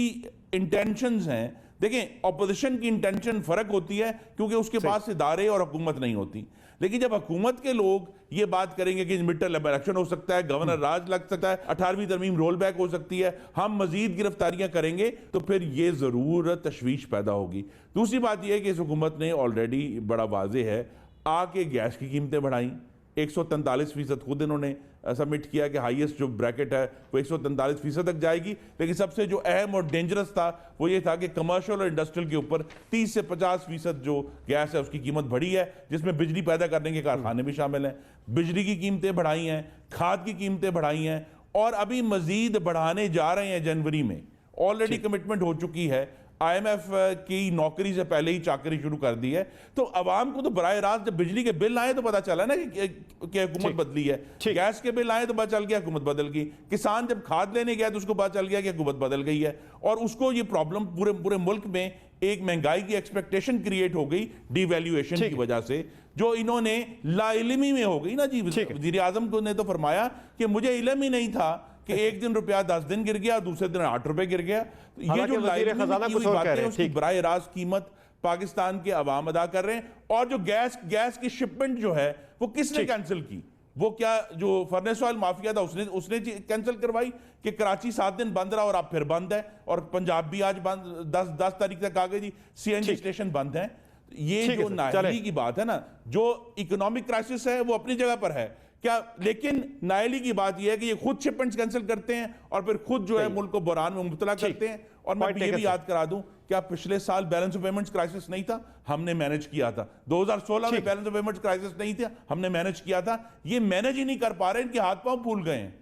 इंटेंशंस हैं, देखें ऑपोजिशन की इंटेंशन फर्क होती है क्योंकि उसके पास इदारे और हुकूमत नहीं होती। लेकिन जब हुकूमत के लोग ये बात करेंगे कि मिड टर्म इलेक्शन हो सकता है, गवर्नर राज लग सकता है, 18वीं तरमीम रोल बैक हो सकती है, हम मजीद गिरफ्तारियां करेंगे, तो फिर ये जरूर तशवीश पैदा होगी। दूसरी बात यह है कि इस हुकूमत ने ऑलरेडी बड़ा वाज़ेह है आके गैस की कीमतें बढ़ाई, 143% खुद इन्होंने सबमिट किया कि हाईएस्ट जो ब्रैकेट है वो 143% तक जाएगी। लेकिन सबसे जो अहम और डेंजरस था वो ये था कि कमर्शियल और इंडस्ट्रियल के ऊपर 30 से 50% जो गैस है उसकी कीमत बढ़ी है, जिसमें बिजली पैदा करने के कारखाने भी शामिल हैं। बिजली की कीमतें बढ़ाई हैं, खाद की कीमतें बढ़ाई हैं और अभी मजीद बढ़ाने जा रहे हैं। जनवरी में ऑलरेडी कमिटमेंट हो चुकी है, IMF की नौकरी से पहले ही चाकरी शुरू कर दी है। तो अवाम को तो बराह रास्त जब बिजली के बिल आए तो पता चला ना कि हुकूमत बदली है, गैस के बिल आए तो पता चल गया हुकूमत बदल गई, किसान जब खाद लेने गया तो उसको पता चल गया कि हुकूमत बदल गई है, और उसको ये प्रॉब्लम पूरे मुल्क में एक महंगाई की एक्सपेक्टेशन क्रिएट हो गई डिवैल्यूएशन की वजह से, जो इन्होंने लाइल्मी में हो गई ना जी। वज़ीर आज़म को ने तो फरमाया कि मुझे इल्म ही नहीं था कि एक दिन रुपया 10 दिन गिर गया, दूसरे दिन 8 रुपए गिर गया। ये जो लाइल्मी में की हुई बातें हैं उसकी बराह रास्त कीमत पाकिस्तान के अवाम अदा कर रहे हैं। और जो गैस की शिपमेंट जो है वो किसने कैंसिल की? वो क्या जो फर्नेस ऑयल माफिया था उसने कैंसिल करवाई कि कराची 7 दिन बंद रहा और अब फिर बंद है, और पंजाब भी आज बंद 10 तारीख तक आ गई जी, CNG स्टेशन बंद है। ये जो नाअहली की बात है ना, जो इकोनॉमिक क्राइसिस है वो अपनी जगह पर है क्या, लेकिन नाअहली की बात यह है कि ये खुद शिपमेंट्स कैंसिल करते हैं और फिर खुद जो है मुल्क को बुरान में मुब्तला करते हैं। और मैं ये भी याद करा दूं, क्या पिछले साल बैलेंस ऑफ पेमेंट्स क्राइसिस नहीं था? हमने मैनेज किया था। 2016 में बैलेंस ऑफ पेमेंट्स क्राइसिस नहीं था, हमने मैनेज किया था। ये मैनेज ही नहीं कर पा रहे, इनके हाथ पांव फूल गए हैं।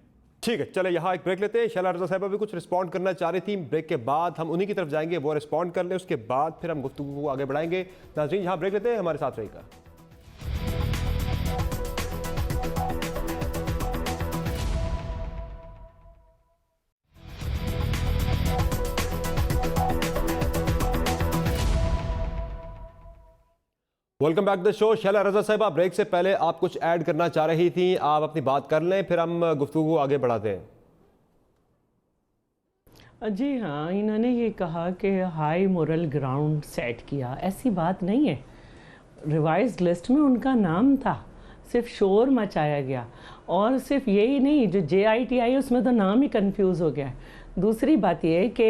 ठीक है, चले यहाँ एक ब्रेक लेते हैं। शैला रज़ा साहिबा भी कुछ रिस्पॉन्ड करना चाह रही थी, ब्रेक के बाद हम उन्हीं की तरफ जाएंगे, वो रिस्पॉन्ड कर ले, उसके बाद फिर हम गुफ्तगू को आगे बढ़ाएंगे। नाज़रीन यहाँ ब्रेक लेते हैं, हमारे साथ रहेगा। Welcome back the show. Shaila Raza साहिबा, ब्रेक से पहले आप कुछ ऐड करना चाह रही थी, आप अपनी बात कर लें, फिर हम गुफ्तगू आगे बढ़ाते हैं। जी हाँ, इन्होंने ये कहा कि हाई मोरल ग्राउंड सेट किया, ऐसी बात नहीं है। रिवाइज्ड लिस्ट में उनका नाम था, सिर्फ शोर मचाया गया। और सिर्फ यही नहीं, जो JITI है उसमें तो नाम ही कंफ्यूज हो गया। दूसरी बात ये है कि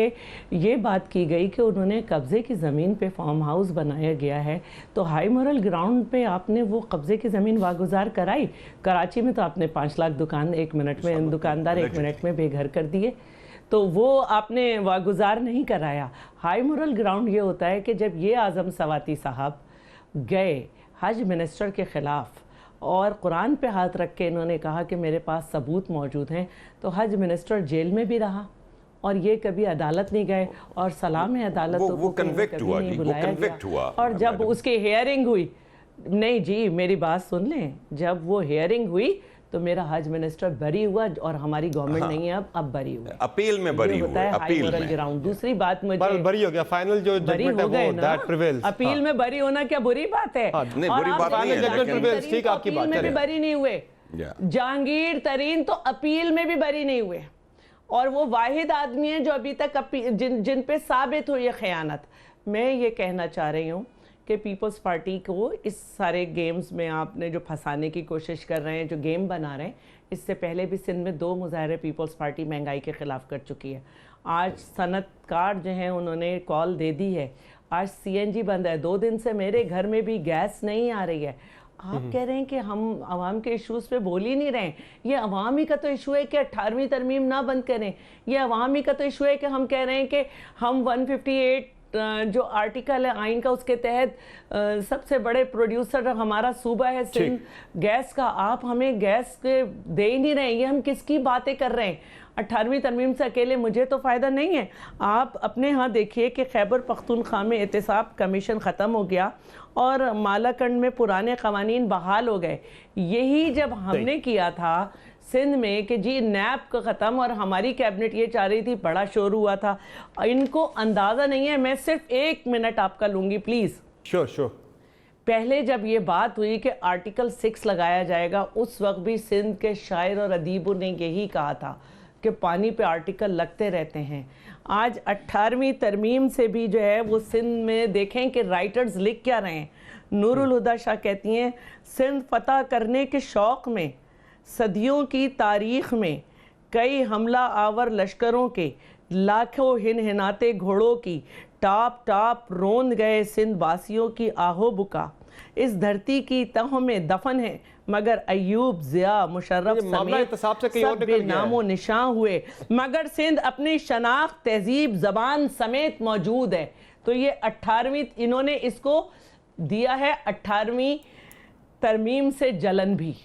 ये बात की गई कि उन्होंने कब्ज़े की ज़मीन पे फार्म हाउस बनाया गया है, तो हाई मोरल ग्राउंड पे आपने वो कब्ज़े की ज़मीन वागुजार कराई। कराची में तो आपने 5 लाख दुकानदार 1 मिनट में बेघर कर दिए, तो वो आपने वागुजार नहीं कराया। हाई मोरल ग्राउंड ये होता है कि जब ये आज़म सवाती साहब गए हज मिनिस्टर के ख़िलाफ़ और कुरान पे हाथ रख के इन्होंने कहा कि मेरे पास सबूत मौजूद हैं, तो हज मिनिस्टर जेल में भी रहा और ये कभी अदालत नहीं गए, और सलाम अदालत तो वो कन्विक्ट हुआ, और जब उसकी हियरिंग हुई, नहीं जी मेरी बात सुन लें, जब वो हियरिंग हुई तो मेरा हज मिनिस्टर बरी हुआ और हमारी गवर्नमेंट नहीं है अब बरी हुआ, अपील में बरी हुआ, अपील में ग्राउंड। दूसरी बात, मुझे बरी हो गया, फाइनल जो जजमेंट है वो दैट प्रिवेल्स। अपील में बरी होना क्या बुरी बात है? नहीं, बुरी बात नहीं है, ठीक आपकी बात में भी बरी नहीं हुए। जहांगीर तरीन तो अपील में भी बरी नहीं हुए, और वो वाहिद आदमी है जो अभी तक जिन पे साबित हुई है खयानत। मैं ये कहना चाह रही हूँ कि पीपल्स पार्टी को इस सारे गेम्स में आपने जो फंसाने की कोशिश कर रहे हैं, जो गेम बना रहे हैं, इससे पहले भी सिंध में 2 मुजाहरे पीपल्स पार्टी महंगाई के ख़िलाफ़ कर चुकी है। आज सनतकार जो हैं उन्होंने कॉल दे दी है, आज CNG बंद है, 2 दिन से मेरे घर में भी गैस नहीं आ रही है। आप कह रहे हैं कि हम आवाम के इश्यूज़ पे बोल ही नहीं रहे हैं। ये अवाम ही का तो इशू है कि 18वीं तरमीम ना बंद करें। ये अवाम ही का तो इशू है कि हम कह रहे हैं कि हम 158 जो आर्टिकल है आइन का, उसके तहत सबसे बड़े प्रोड्यूसर हमारा सूबा है सिंध गैस का, आप हमें गैस के दे ही नहीं रहे। ये हम किसकी बातें कर रहे हैं? 18वीं तरमीम से अकेले मुझे तो फ़ायदा नहीं है। आप अपने यहाँ देखिए कि खैबर पख्तूनख्वा में एहतसाब कमीशन ख़त्म हो गया और मालाकंड में पुराने क़वानीन बहाल हो गए। यही जब हमने किया था सिंध में कि जी नैप का ख़त्म, और हमारी कैबिनेट ये चाह रही थी, बड़ा शोर हुआ था। इनको अंदाज़ा नहीं है। मैं सिर्फ 1 मिनट आपका लूँगी प्लीज़। श्योर। पहले जब ये बात हुई कि आर्टिकल 6 लगाया जाएगा, उस वक्त भी सिंध के शायर और अदीबों ने यही कहा था कि पानी पे आर्टिकल लगते रहते हैं। आज 18वीं तरमीम से भी जो है वो सिंध में देखें कि राइटर्स लिख क्या रहे हैं। नूरुल हुदा शाह कहती हैं, सिंध फतह करने के शौक़ में सदियों की तारीख़ में कई हमला आवर लश्करों के लाखों हिनहिनाते घोड़ों की टाप टाप रोंद गए सिंध वासियों की आहो बुका। इस धरती की तह में दफन है मगर अयूब, जिया, मुशर्रफ समेत सब बेनामो निशान हुए, मगर सिंध अपनी शनाख्त, तहजीब, ज़बान समेत मौजूद है। तो ये 18वीं इन्होंने इसको दिया है 18वीं तरमीम से जलन भी।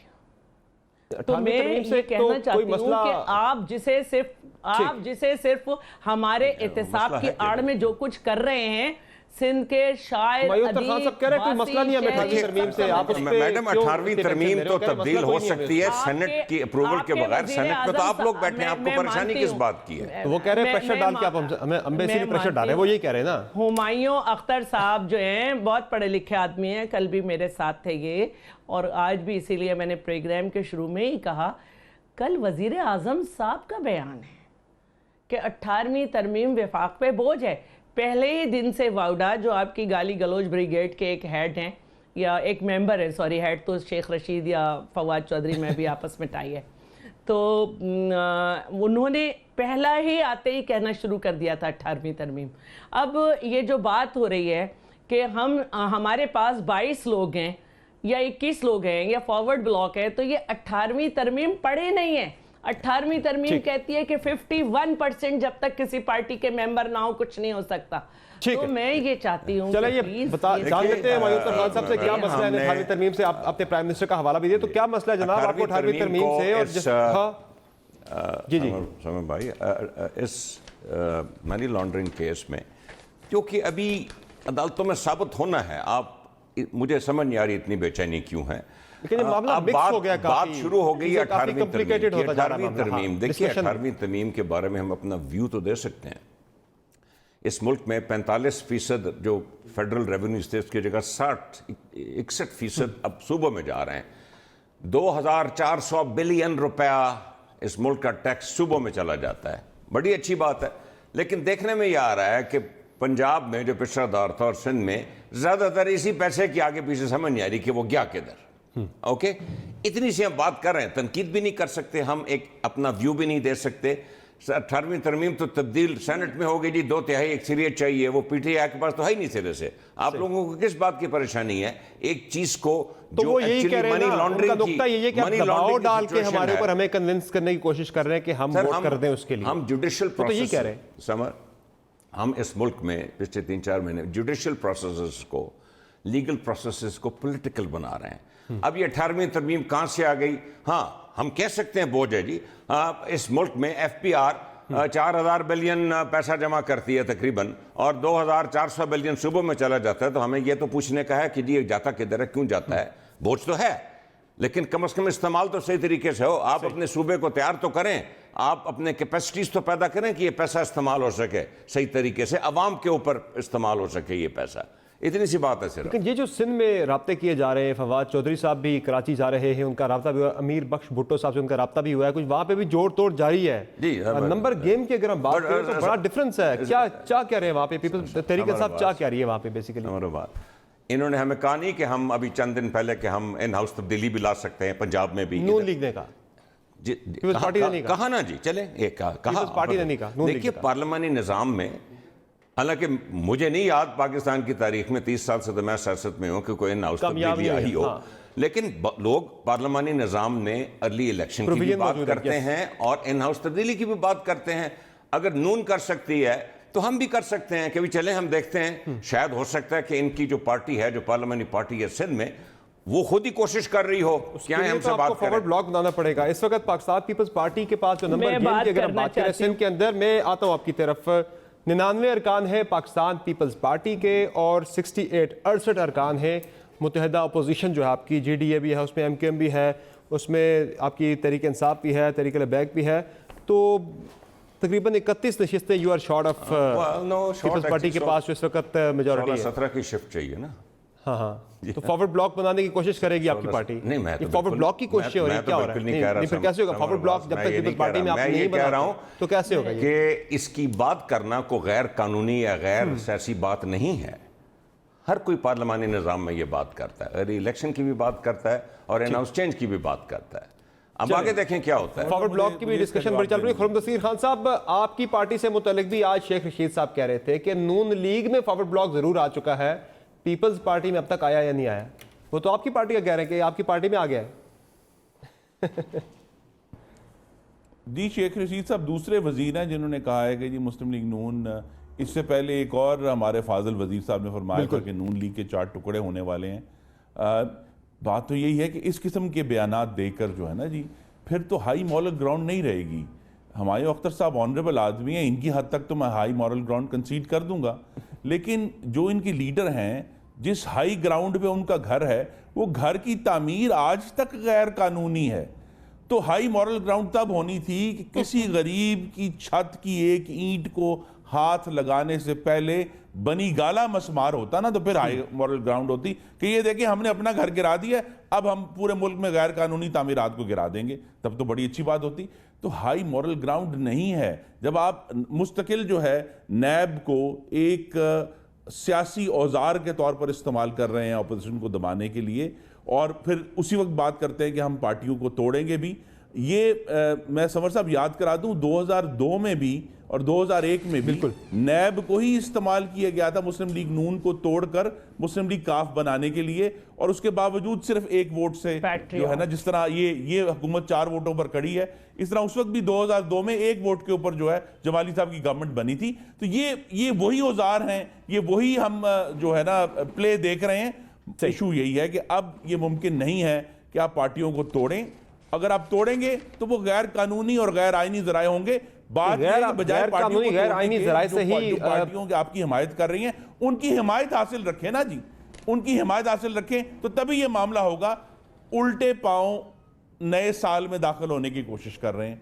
तो मैं ये कहना चाहती हूँ कि आप जिसे सिर्फ आप जिसे सिर्फ हमारे एहतसाब की आड़ में जो कुछ कर रहे हैं, सिंध के शायर मायूद खान साहब कह रहे हैं कोई मसला नहीं है 18वीं तरमीम से। आप उस पे मैडम 18वीं तरमीम तो तब्दील हो सकती है सेनेट की अप्रूवल के बगैर। सेनेट में तो आप लोग बैठे हैं, आपको परेशानी किस बात की है? तो वो कह रहे हैं प्रेशर डाल के आप हमें अम्बेसी प्रेशर डालें, वो यही कह रहे हैं ना। हुमायूं अख्तर साहब जो हैं बहुत पढ़े लिखे आदमी हैं, कल भी मेरे साथ थे ये, और आज भी, इसीलिए मैंने प्रोग्राम के शुरू में ही कहा, कल वजीर आजम साहब का बयान है कि 18वीं तरमीम वफाक पे बोझ है। पहले ही दिन से वाउडा, जो आपकी गाली गलोच ब्रिगेड के एक हेड हैं, या एक मेंबर है, सॉरी, हेड तो शेख रशीद या फवाद चौधरी में भी आपस में टाई है, तो उन्होंने पहला ही आते ही कहना शुरू कर दिया था 18वीं तरमीम। अब ये जो बात हो रही है कि हमारे पास 22 लोग हैं या 21 लोग हैं या फॉरवर्ड ब्लॉक है, तो ये 18वीं तरमीम पढ़े नहीं है। 18वीं तरमीम कहती है कि 51% जब तक किसी पार्टी के मेंबर ना हो कुछ नहीं हो सकता। तो मैं ये चाहती हूँ, चलो ये जान लेते हैं मायूद खान साहब से क्या मसला है 18वीं तरमीम से। आप अपने प्राइम मिनिस्टर का हवाला भी दिए, तो क्या मसला है जनाब आपको 18वीं तरमीम से? और जी समय भाई, इस मनी लॉन्ड्रिंग केस में, क्योंकि अभी अदालतों में साबित होना है, आप मुझे समझ नहीं आ रही इतनी बेचैनी क्यों है। अब बात शुरू हो गई 18वीं तरमीम। देखिए 18वीं तरमीम के बारे में हम अपना व्यू तो दे सकते हैं। इस मुल्क में 45% जो फेडरल रेवेन्यू स्टेट की जगह 61% अब सूबों में जा रहे हैं। 2400 बिलियन रुपया इस मुल्क का टैक्स सूबों में चला जाता है, बड़ी अच्छी बात है। लेकिन देखने में यह आ रहा है कि पंजाब में जो पिछड़ा दौर था और सिंध में ज्यादातर इसी पैसे के आगे पीछे समझ नहीं आ रही कि वो गया किधर। ओके, इतनी सी हम बात कर रहे हैं, तनकीद भी नहीं कर सकते, हम एक अपना व्यू भी नहीं दे सकते। 18वीं तरमीम तो तब्दील सेनेट में हो गई जी, 2/3 अक्सरियत चाहिए, वो पीटीआई के पास तो है ही नहीं सिरे से। आप लोगों को किस बात की परेशानी है एक चीज को तो वो यही कह रहे हैं ना, उनका नुक्ता यही है कि आप दबाव डाल के हमारे ऊपर हमें कन्विंस करने की कोशिश कर रहे हैं कि हम वोट कर दें उसके लिए। हम जुडिशियल तो यही कह रहे हैं समर, हम इस मुल्क में पिछले 3-4 महीने जुडिशियल प्रोसेसेस को, लीगल प्रोसेसेस को पॉलिटिकल बना रहे हैं। अब ये 18वीं तरमीम कहां से आ गई? हाँ, हम कह सकते हैं बोझ है जी। इस मुल्क में FPR 4000 बिलियन पैसा जमा करती है तकरीबन, और 2400 बिलियन सूबों में चला जाता है। तो हमें यह तो पूछने का है कि जी जाता किधर है, क्यों जाता है? बोझ तो है, लेकिन कम से कम इस्तेमाल तो सही तरीके से हो। आप अपने सूबे को तैयार तो करें, आप अपने कैपेसिटीज तो पैदा करें कि ये पैसा इस्तेमाल हो सके सही तरीके से, अवाम के ऊपर इस्तेमाल हो सके ये पैसा। इतनी सी बात है सिर्फ। लेकिन ये जो सिंध में राब्ते किए जा रहे हैं, फवाद चौधरी साहब भी कराची जा रहे हैं, उनका राब्ता भी हुआ, अमीर बख्श भुट्टो साहब से उनका राब्ता भी हुआ है, कुछ वहाँ पे भी जोड़ तोड़ जारी है जी। नंबर गेम की अगर हम बात करें तो बड़ा डिफरेंस है। क्या कह रहे हैं वहाँ पे पीपल्स तहरीक साहब, क्या कह रही है वहाँ पे बेसिकली? इन्होंने हमें कहा नहीं कि हम अभी चंद दिन पहले कि हम इन हाउस तब्दीली भी ला सकते हैं, पंजाब में भी नून लीग ने कहा, पार्टी ने नहीं कहा ना जी, चले कहा पार्टी ने नहीं कहा। देखिए पार्लियामानी निज़ाम में, हालांकि मुझे नहीं याद पाकिस्तान की तारीख में 30 साल से तो मैं सियासत में हूं कि कोई इन हाउस तब्दीली आई हो, लेकिन लोग पार्लियामानी निज़ाम में अर्ली इलेक्शन की भी बात करते हैं और इन हाउस तब्दीली की भी बात करते हैं। अगर नून कर सकती है तो हम भी कर सकते हैं कि भी चले हम देखते हैं, शायद हो सकता है कि इनकी जो पार्टी है, जो पार्लियामानी पार्टी है सिंध में, वो खुद ही कोशिश कर रही हो। क्या है हमसे बात करें, फॉरवर्ड ब्लॉक बनाना पड़ेगा। इस वक्त पाकिस्तान पीपल्स पार्टी के पास जो नंबर गेम की अगर हम बात करें सिंध के अंदर, मैं आता हूं आपकी तरफ, 99 अरकान है पाकिस्तान पीपल्स पार्टी के और 68 अरकान है मुत्तहिदा अपोजिशन जो है आपकी, GDA भी है उसमें, MQM भी है उसमें, आपकी तहरीक इंसाफ भी है, तहरीक अलबैक भी है। तो तकरीबन 31 नशिस्तें you are short of peoples party के पास जो इस वक्त मेजॉरिटी है। 17 की शिफ्ट चाहिए ना। हाँ हाँ, तो फॉरवर्ड ब्लॉक बनाने की कोशिश करेगी आपकी पार्टी? नहीं, मैं तो फॉरवर्ड ब्लॉक की कोशिश हो रही है, क्या हो रहा है? नहीं, फिर कैसे होगा फॉरवर्ड ब्लॉक जब तक पीपल्स पार्टी में आप नहीं बना रहा हूं तो कैसे होगा कि इसकी बात करना को गैर कानूनी या गैर सियासी बात नहीं है। हर कोई पार्लियामानी निज़ाम में ये बात करता है, इलेक्शन की भी बात करता है और अनाउंस चेंज की भी बात करता है। अब आगे देखें क्या होता है। फॉरवर्ड ब्लॉक की भी डिस्कशन बड़ी चल रही है। खुर्रम नसीर खान साहब, आपकी पार्टी से मुतल्लिक भी आज शेख रशीद साहब कह रहे थे कि नून लीग में फॉरवर्ड ब्लॉक जरूर आ चुका है, पीपल्स पार्टी में अब तक आया या नहीं आया? वो तो आपकी पार्टी का कह रहे हैं कि आपकी पार्टी में आ गया है। जी, शेख रशीद साहब दूसरे वजीर हैं जिन्होंने कहा है कि जी मुस्लिम लीग नून, इससे पहले एक और हमारे फाजिल वजीर साहब ने फरमाया था कि नून लीग के 4 टुकड़े होने वाले हैं। बात तो यही है कि इस किस्म के बयानात देकर जो है ना जी, फिर तो हाई मॉलर ग्राउंड नहीं रहेगी। हमायूं अख्तर साहब ऑनरेबल आदमी हैं, इनकी हद तक तो मैं हाई मॉरल ग्राउंड कंसीड कर दूंगा, लेकिन जो इनके लीडर हैं, जिस हाई ग्राउंड पे उनका घर है, वो घर की तामीर आज तक गैर कानूनी है। तो हाई मॉरल ग्राउंड तब होनी थी कि किसी गरीब की छत की एक ईंट को हाथ लगाने से पहले बनी गाला मसमार होता ना, तो फिर हाई मॉरल ग्राउंड होती कि ये देखिए हमने अपना घर गिरा दिया, अब हम पूरे मुल्क में गैर कानूनी तामीरात को गिरा देंगे, तब तो बड़ी अच्छी बात होती। तो हाई मॉरल ग्राउंड नहीं है जब आप मुस्तकिल जो है नैब को एक सियासी औजार के तौर पर इस्तेमाल कर रहे हैं अपोजिशन को दबाने के लिए, और फिर उसी वक्त बात करते हैं कि हम पार्टियों को तोड़ेंगे भी। ये मैं समर साहब याद करा दूं, 2002 में भी और 2001 में भी नैब को ही इस्तेमाल किया गया था मुस्लिम लीग नून को तोड़कर मुस्लिम लीग काफ बनाने के लिए, और उसके बावजूद सिर्फ एक वोट से जो है ना, जिस तरह ये हुकूमत 4 वोटों पर खड़ी है, इस तरह उस वक्त भी 2002 में 1 वोट के ऊपर जो है जमाली साहब की गवर्नमेंट बनी थी। तो ये वही औजार हैं, ये वही हम जो है ना प्ले देख रहे हैं। इशू यही है कि अब ये मुमकिन नहीं है कि आप पार्टियों को तोड़ें। अगर आप तोड़ेंगे तो वो गैर कानूनी और गैर आईनी जराए होंगे। बात बजाय पार्टियों गैर आईनी जराए से ही पार्टियों की आपकी हिमायत कर रही हैं, उनकी हिमायत हासिल रखें ना जी, उनकी हिमायत हासिल रखें, तो तभी ये मामला होगा। उल्टे पांव नए साल में दाखिल होने की कोशिश कर रहे हैं,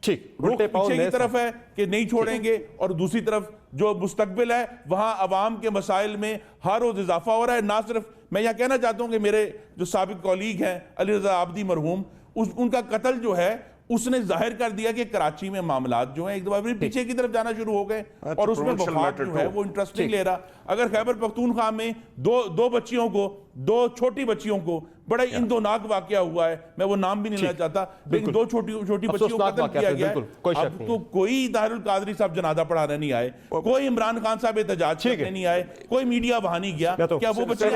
ठीक, उल्टे पांव पीछे की तरफ है कि नहीं छोड़ेंगे, और दूसरी तरफ जो मुस्तकबिल है वहां अवाम के मसाइल में हर रोज इजाफा हो रहा है। ना सिर्फ मैं यह कहना चाहता हूं कि मेरे जो साबिक कॉलीग हैं अली रजा आबदी मरहूम, उनका कत्ल जो है उसने जाहिर कर दिया कि कराची में मामलात जो हैं एक दफा फिर पीछे की तरफ जाना शुरू हो गए, और उसमें वफाक जो है वो इंटरेस्ट नहीं ले रहा। अगर खैबर पख्तूनख्वा में दो बच्चियों को, 2 छोटी बच्चियों को, बड़ा इंदोनाक वाकया हुआ है, मैं वो नाम भी नहीं लेना चाहता, लेकिन 2 छोटी बच्चियों को कत्ल किया गया है। अब तो कोई दारुल कादरी साहब जनाजा पढ़ाने नहीं आए, कोई इमरान खान साहब एहतजाज करने नहीं आए, कोई मीडिया वहां नहीं गया, क्या वो बच्चे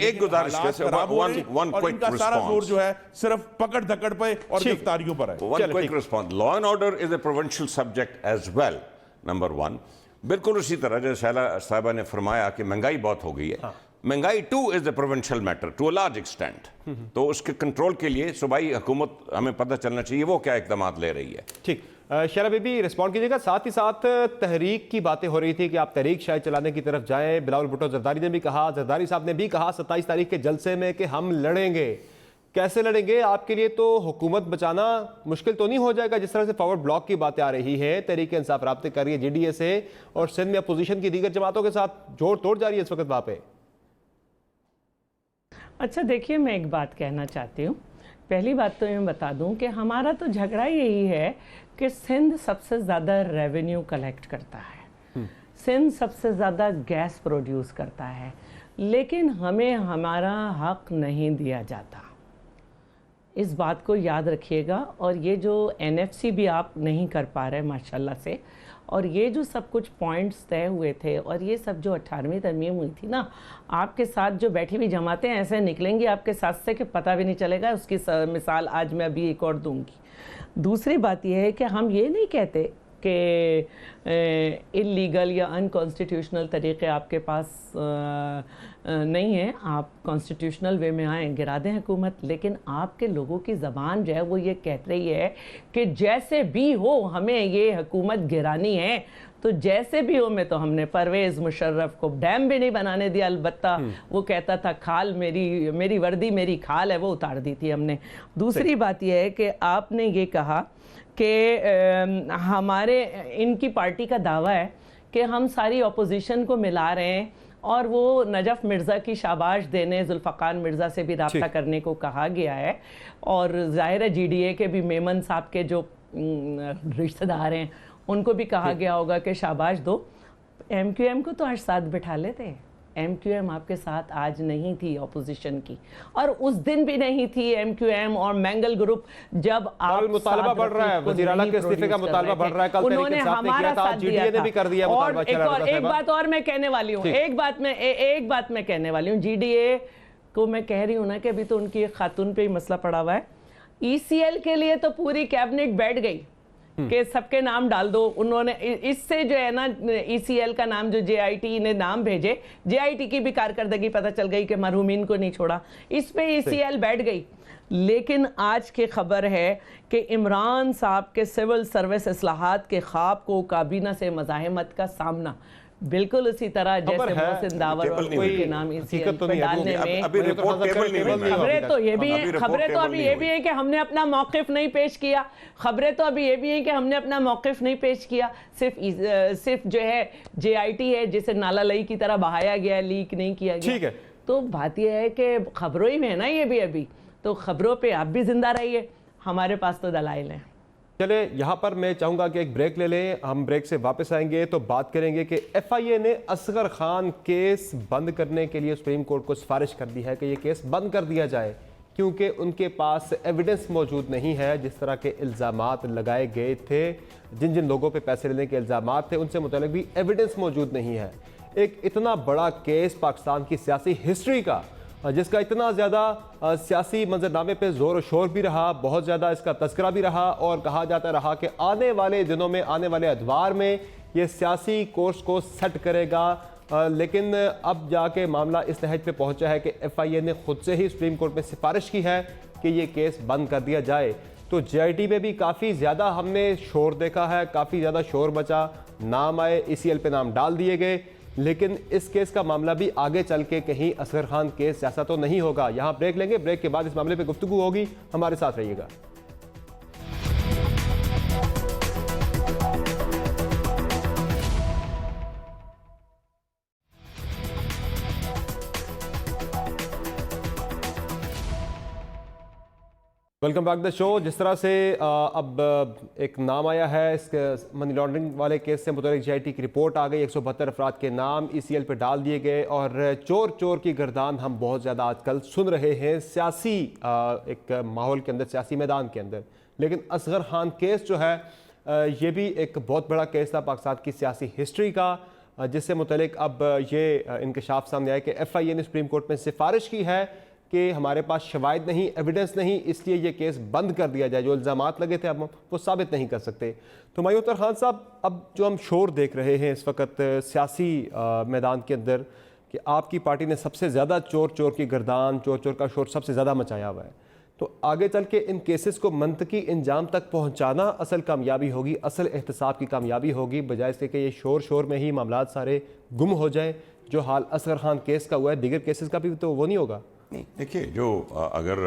एक गुजारिश और इनका सारा जोर जो है सिर्फ पकड़ धकड़ पे और गिरफ्तारियों पर है। One quick response. Law and order is a provincial subject as well. Number one. बिल्कुल उसी तरह जैसे शैला साहिबा ने फरमाया कि महंगाई बहुत हो गई है, महंगाई too is a provincial matter to a large extent. तो उसके कंट्रोल के लिए सूबाई हुकूमत हमें पता चलना चाहिए वो क्या इकदाम ले रही है। ठीक, शैला बीबी रिस्पॉन्ड कीजिएगा। साथ ही साथ तहरीक की बातें हो रही थी कि आप तहरीक शायद चलाने की तरफ जाएं। बिलावल भुट्टो जरदारी ने भी कहा, जरदारी साहब ने भी कहा 27 तारीख के जलसे में कि हम लड़ेंगे। कैसे लड़ेंगे? आपके लिए तो हुकूमत बचाना मुश्किल तो नहीं हो जाएगा? जिस तरह से फॉरवर्ड ब्लॉक की बातें आ रही है, तहरीक इंसाफ राब्ते कर रही है JDA से, और सिंध में अपोजिशन की दीगर जमातों के साथ जोड़ तोड़ जा रही है इस वक्त वहाँ पे। अच्छा देखिए, मैं एक बात कहना चाहती हूँ। पहली बात तो मैं बता दूँ कि हमारा तो झगड़ा यही है कि सिंध सबसे ज़्यादा रेवेन्यू कलेक्ट करता है, सिंध सबसे ज़्यादा गैस प्रोड्यूस करता है, लेकिन हमें हमारा हक नहीं दिया जाता। इस बात को याद रखिएगा। और ये जो NFC भी आप नहीं कर पा रहे माशाल्लाह से, और ये जो सब कुछ पॉइंट्स तय हुए थे, और ये सब जो 18वीं तरमीम हुई थी ना, आपके साथ जो बैठी हुई जमातें ऐसे निकलेंगी आपके साथ से कि पता भी नहीं चलेगा। उसकी मिसाल आज मैं अभी एक और दूंगी। दूसरी बात यह है कि हम ये नहीं कहते कि इलीगल या अनकॉन्स्टिट्यूशनल तरीक़े आपके पास नहीं है, आप कॉन्स्टिट्यूशनल वे में आएँ, गिरा दें हुकूमत। लेकिन आपके लोगों की ज़बान जो है वो ये कह रही है कि जैसे भी हो हमें ये हुकूमत गिरानी है, तो जैसे भी हो में तो हमने परवेज़ मुशर्रफ को डैम भी नहीं बनाने दिया, अलबत्ता वो कहता था खाल मेरी वर्दी मेरी खाल है, वो उतार दी थी हमने। दूसरी बात यह है कि आपने ये कहा कि हमारे इनकी पार्टी का दावा है कि हम सारी अपोजिशन को मिला रहे हैं, और वो नजफ़ मिर्ज़ा की शाबाश देने जुल्फ़ाकार मिर्ज़ा से भी रब्ता करने को कहा गया है। और ज़ाहिर है JDA के भी मेमन साहब के जो रिश्तेदार हैं उनको भी कहा गया होगा कि शाबाश दो। MQM को तो आज साथ बिठा लेते। MQM आपके साथ आज नहीं थी अपोजिशन की, और उस दिन भी नहीं थी MQM और मैंगल ग्रुप। जब आप मुतालबा बढ़ रहा है, वज़ीर आला के इस्तीफे का मुतालबा बढ़ रहा है, कल उन्होंने हमारा साथ दिया था। भी कर दिया। और एक बात और मैं कहने वाली हूँ, एक बात मैं कहने वाली हूँ, JDA को मैं कह रही हूँ ना कि अभी तो उनकी खातून पे ही मसला पड़ा हुआ है। ECL के लिए तो पूरी कैबिनेट बैठ गई कि सबके नाम डाल दो। उन्होंने इससे जो है ना ECL का नाम जो JIT ने नाम भेजे, JIT की भी कारकर्दगी पता चल गई कि मरहूमीन को नहीं छोड़ा। इस पे ECL बैठ गई। लेकिन आज की खबर है कि इमरान साहब के सिविल सर्विस इस्लाहात के ख्वाब को काबीना से मज़ाहमत का सामना बिल्कुल उसी तरह जैसे मोहसिन दावर और कोई के नाम ECL पे डालने में खबरें तो ये भी हैं, खबरें तो अभी ये भी हैं कि हमने अपना मौक़िफ़ नहीं पेश किया, खबरें तो अभी ये भी हैं कि हमने अपना मौक़िफ़ नहीं पेश किया, सिर्फ जो है JIT है जिसे नाला लई की तरह बहाया गया, लीक नहीं किया गया। ठीक है, तो बात यह है कि खबरों ही में है ना ये भी अभी, तो खबरों पे आप भी जिंदा रहिए, हमारे पास तो दलाइल हैं। चले यहाँ पर मैं चाहूँगा कि एक ब्रेक ले लें, हम ब्रेक से वापस आएंगे तो बात करेंगे कि FIA ने असगर खान केस बंद करने के लिए सुप्रीम कोर्ट को सिफारिश कर दी है कि ये केस बंद कर दिया जाए, क्योंकि उनके पास एविडेंस मौजूद नहीं है। जिस तरह के इल्ज़ामात लगाए गए थे, जिन जिन लोगों पे पैसे लेने के इल्ज़ामात थे, उनसे मुतालिक भी एविडेंस मौजूद नहीं है। एक इतना बड़ा केस पाकिस्तान की सियासी हिस्ट्री का, जिसका इतना ज़्यादा सियासी मंजरनामे पे ज़ोर और शोर भी रहा, बहुत ज़्यादा इसका तस्करा भी रहा और कहा जाता रहा कि आने वाले दिनों में, आने वाले अदवार में ये सियासी कोर्स को सेट करेगा, लेकिन अब जाके मामला इस नहज पे पहुंचा है कि FIA ने खुद से ही सुप्रीम कोर्ट में सिफारिश की है कि ये केस बंद कर दिया जाए। तो JIT में भी काफ़ी ज़्यादा हमने शोर देखा है, काफ़ी ज़्यादा शोर मचा, नाम आए, ECL पे नाम डाल दिए गए, लेकिन इस केस का मामला भी आगे चल के कहीं असगर खान केस जैसा तो नहीं होगा। यहाँ ब्रेक लेंगे, ब्रेक के बाद इस मामले पे गुफ्तगू होगी, हमारे साथ रहिएगा। Welcome back the show. जिस तरह से अब एक नाम आया है, इस मनी लॉन्ड्रिंग वाले केस से मुतालिक JIT की रिपोर्ट आ गई, 172 अफराद के नाम ECL पे डाल दिए गए और चोर चोर की गर्दान हम बहुत ज़्यादा आजकल सुन रहे हैं सियासी एक माहौल के अंदर, सियासी मैदान के अंदर। लेकिन असगर खान केस जो है ये भी एक बहुत बड़ा केस था पाकिस्तान की सियासी हिस्ट्री का, जिससे मुतालिक अब ये इंकशाफ सामने आया कि FIA ने सुप्रीम कोर्ट में सिफारिश की है कि हमारे पास शवाहिद नहीं, एविडेंस नहीं, इसलिए ये केस बंद कर दिया जाए। जो इल्ज़ामात लगे थे अब वो साबित नहीं कर सकते। तो मयूर खान साहब, अब जो हम शोर देख रहे हैं इस वक्त सियासी मैदान के अंदर कि आपकी पार्टी ने सबसे ज़्यादा चोर चोर की गर्दान, चोर चोर का शोर सबसे ज़्यादा मचाया हुआ है, तो आगे चल के इन केसेस को मंतकी इंजाम तक पहुँचाना असल कामयाबी होगी, असल एहतसाब की कामयाबी होगी, बजाय इसके कि ये शोर शोर में ही मामला सारे गुम हो जाए, जो हाल असगर खान केस का हुआ है। दीगर केसेस का भी तो वो नहीं होगा। नहीं, देखिए, जो अगर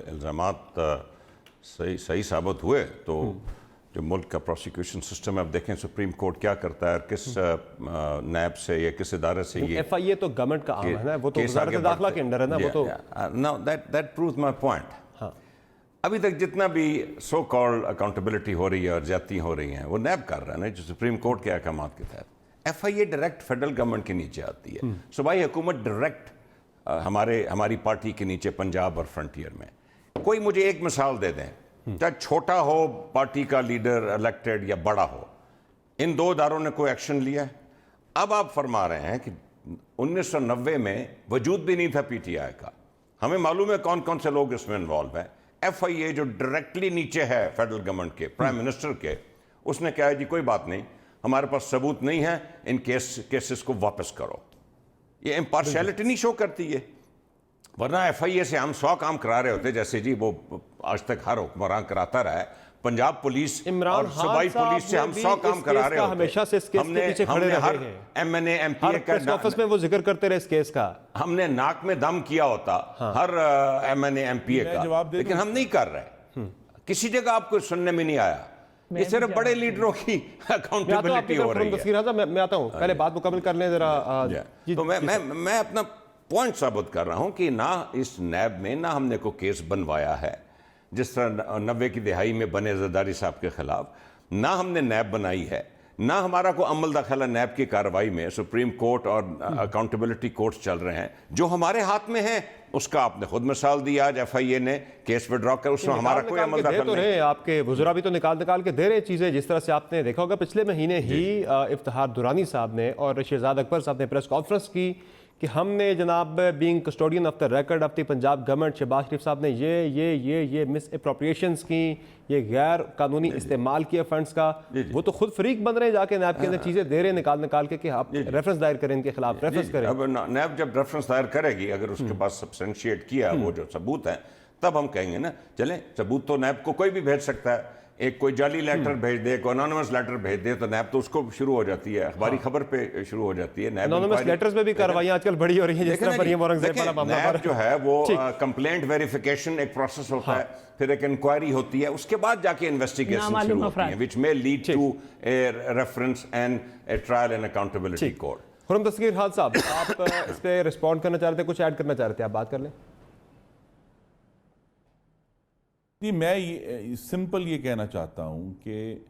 इल्ज़ामात सही साबित हुए तो जो मुल्क का प्रोसिक्यूशन सिस्टम है, अब देखें सुप्रीम कोर्ट क्या करता है, किस नैब से या किस इदारे से ये FIA तो गवर्नमेंट का आम है ना, वो तो वज़ारत दाखिला के अंडर है ना, वो तो now that proves my point. हाँ, अभी तक जितना भी सो कॉल्ड अकाउंटेबिलिटी हो रही है और ज्यादती हो रही हैं, वो नैब कर रहा है ना, जो सुप्रीम कोर्ट के अहकाम के तहत। FIA डायरेक्ट फेडरल गवर्नमेंट के नीचे आती है, सूबाई हुकूमत डायरेक्ट हमारी पार्टी के नीचे पंजाब और फ्रंटियर में। कोई मुझे एक मिसाल दे दें, चाहे छोटा हो पार्टी का लीडर इलेक्टेड या बड़ा हो, इन दो इदारों ने कोई एक्शन लिया है? अब आप फरमा रहे हैं कि 1990 में वजूद भी नहीं था PTI का, हमें मालूम है कौन कौन से लोग इसमें इन्वॉल्व हैं। FIA जो डायरेक्टली नीचे है फेडरल गवर्नमेंट के, प्राइम मिनिस्टर के, उसने कहा है जी कोई बात नहीं, हमारे पास सबूत नहीं है, इन केसेस को वापस करो। ये इम्पार्शियलिटी नहीं शो करती है, वरना FIA से हम 100 काम करा रहे होते, जैसे जी वो आज तक हर हुक्मरान कराता रहा है। पंजाब पुलिस और सूबाई पुलिस से हम 100 काम करा रहे होते। हमेशा से इस केस के पीछे खड़े रहे हैं। MNA MPA का ऑफिस में वो जिक्र करते रहे इस केस का, हमने नाक में दम किया होता हर MNA MPA का, लेकिन हम नहीं कर रहे। किसी जगह आपको सुनने में नहीं आया। ये सिर्फ बड़े लीडरों की अकाउंटेबिलिटी हो रही है। मैं आता हूं, पहले बात मुकम्मल कर लें जरा। तो मैं अपना पॉइंट साबित कर रहा हूं कि ना इस नैब में ना हमने कोई केस बनवाया है, जिस तरह 90 की दिहाई में बने ज़रदारी साहब के खिलाफ, ना हमने नैब बनाई है, ना हमारा को अमल दाखिला नैब की कार्रवाई में। सुप्रीम कोर्ट और अकाउंटेबिलिटी कोर्ट्स चल रहे हैं, जो हमारे हाथ में है उसका आपने खुद मिसाल दी। आज FIA ने केस विड्रॉ कर, उसमें हमारा कोई अमल दाखिल तो नहीं। आपके वज़रा भी तो निकाल के दे रहे चीज़ें, जिस तरह से आपने देखा होगा पिछले महीने ही इफ्तिखार दुरानी साहब ने और शहजाद अकबर साहब ने प्रेस कॉन्फ्रेंस की कि हमने जनाब being custodian of the record of the Punjab government, Shahbaz Sharif साहब ने ये मिस अप्रोप्रिएशंस की, ये गैर कानूनी इस्तेमाल किया फंड्स का। वो तो खुद फरीक बन रहे हैं, जाके नैब के अंदर चीज़ें दे रहे हैं निकाल के कि आप रेफरेंस दायर करें इनके खिलाफ, रेफरेंस करें। अब नैब जब रेफरेंस दायर करेगी, अगर उसके पास सब्सटेंशिएट किया वो जो सबूत है, तब हम कहेंगे ना, चलें सबूत तो नैब को कोई भी भेज सकता है, एक कोई जाली लेटर भेज दे, कोई अनोनिमस लेटर भेज दे, तो नैब तो उसको शुरू हो जाती है, अखबारी खबर पे शुरू हो जाती है। अनोनिमस लेटर्स में भी कार्रवाइयां आजकल बड़ी हो रही हैं, जिस तरह मरियम औरंगजेब वाला मामला नैब जो है वो कंप्लेंट वेरिफिकेशन एक प्रोसेस होता है, फिर एक इंक्वायरी होती है, उसके बाद जाके इन्वेस्टिगेशन शुरू होती है, which may lead to a reference and a trial and accountability court. Khurram Dastgir Khan साहब, आप इस पे रिस्पॉन्ड करना चाह रहे थे, कुछ ऐड करना चाह रहे थे, आप बात कर लें। जी, मैं ये सिंपल ये कहना चाहता हूँ कि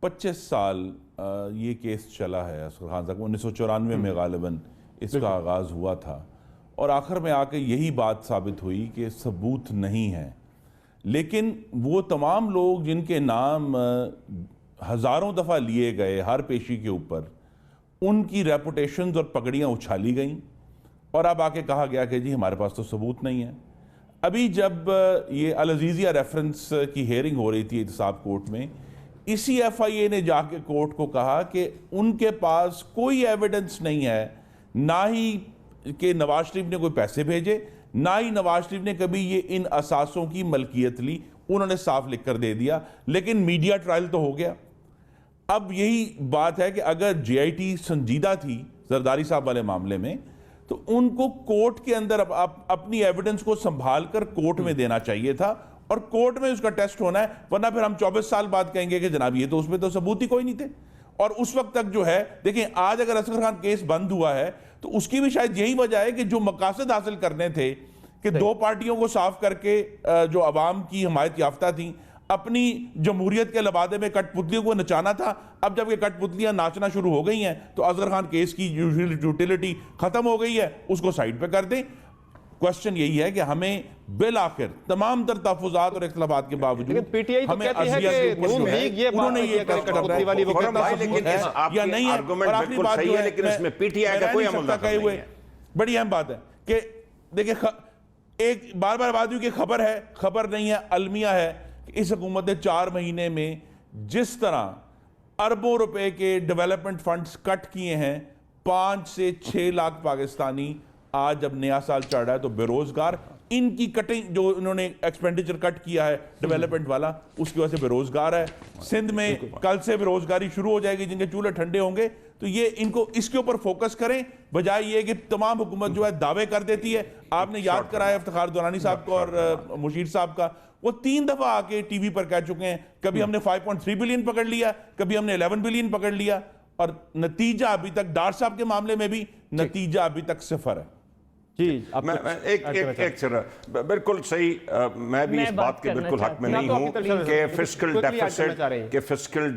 25 साल ये केस चला है असगर खान साहब, 1994 में गालिबन इसका आगाज़ हुआ था और आखिर में आके यही बात साबित हुई कि सबूत नहीं है। लेकिन वो तमाम लोग जिनके नाम हज़ारों दफ़ा लिए गए हर पेशी के ऊपर, उनकी रेपुटेशंस और पगड़ियाँ उछाली गईं और अब आके कहा गया कि जी हमारे पास तो सबूत नहीं है। अभी जब ये अल अज़ीज़िया रेफरेंस की हेयरिंग हो रही थी एहतसाब कोर्ट में, इसी FIA ने जाके कोर्ट को कहा कि उनके पास कोई एविडेंस नहीं है, ना ही कि नवाज शरीफ ने कोई पैसे भेजे, ना ही नवाज शरीफ ने कभी ये इन असासों की मलकियत ली। उन्होंने साफ लिख कर दे दिया, लेकिन मीडिया ट्रायल तो हो गया। अब यही बात है कि अगर JIT संजीदा थी जरदारी साहब वाले मामले में, तो उनको कोर्ट के अंदर अपनी एविडेंस को संभाल कर कोर्ट में देना चाहिए था और कोर्ट में उसका टेस्ट होना है, वरना फिर हम 24 साल बाद कहेंगे कि जनाब ये तो उसमें तो सबूत ही कोई नहीं थे। और उस वक्त तक जो है, देखिए आज अगर असगर खान केस बंद हुआ है तो उसकी भी शायद यही वजह है कि जो मकासद हासिल करने थे कि दो पार्टियों को साफ करके जो अवाम की हिमायत याफ्ता थी, अपनी जमहूरियत के लबादे में कठपुतलियों को नचाना था। अब जब ये कठपुतलियां नाचना शुरू हो गई हैं तो असगर खान केस की यूटिलिटी खत्म हो गई है, उसको साइड पे कर दें। क्वेश्चन यही है कि हमें बिल आखिर तमाम तर तहफुजात और इख्तलाफात के बावजूद हमें उन्होंने ये या नहीं है। और आखिरी बात जो है, लेकिन इसमें पीटीआई का कोई अमल नहीं है। बड़ी अहम बात है कि देखिए, एक बार बार बात हुई कि खबर है, खबर नहीं है, अलमिया है। इस हुकूमत ने 4 महीने में जिस तरह अरबों रुपए के डेवलपमेंट फंड्स कट किए हैं, 5 से 6 लाख पाकिस्तानी आज जब नया साल चढ़ रहा है तो बेरोजगार, इनकी कटिंग जो इन्होंने एक्सपेंडिचर कट किया है डेवलपमेंट वाला, उसकी वजह से बेरोजगार है। सिंध में कल से बेरोजगारी शुरू हो जाएगी, जिनके चूल्हे ठंडे होंगे। तो ये इनको इसके ऊपर फोकस करें, बजाय ये कि तमाम हुकूमत जो है दावे कर देती है। आपने याद कराया इफ्तिखार दुरानी साहब को और मुशीर साहब का, वो 3 दफा आके टीवी पर कह चुके हैं, कभी हमने 5.3 बिलियन पकड़ लिया, कभी हमने 11 बिलियन पकड़ लिया, और नतीजा अभी तक डार साहब के मामले में भी नतीजा अभी तक 0 है। जी, मैं एक बिल्कुल सही, मैं भी इस बात के बिल्कुल हक में नहीं हूं कि फिस्कल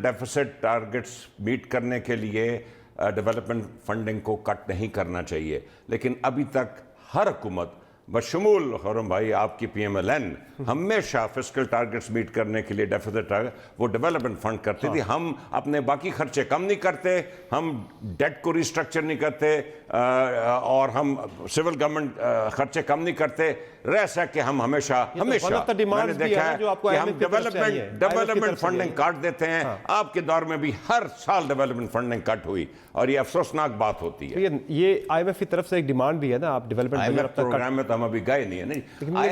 डेफिसिट टारगेट्स मीट करने के लिए डेवलपमेंट फंडिंग को कट नहीं करना चाहिए। लेकिन अभी तक हर हुकूमत बशमूल खुर्रम भाई आपकी PMLN हमेशा फिस्कल टारगेट्स मीट करने के लिए डेफिसिट टारगेट वो डेवलपमेंट फंड करती थी। हम अपने बाकी खर्चे कम नहीं करते, हम डेट को रिस्ट्रक्चर नहीं करते और हम सिविल गवर्नमेंट खर्चे कम नहीं करते। रह सके हम हमेशा मैंने देखा है कि हम डेवलपमेंट फंडिंग काट देते हैं। आपके दौर में भी हर साल डेवलपमेंट फंडिंग कट हुई और ये अफसोसनाक बात होती है। ये IMF की तरफ से एक डिमांड भी है ना, आप डेवलपमेंट प्रोग्राम में तो हम अभी गए नहीं है। नहीं,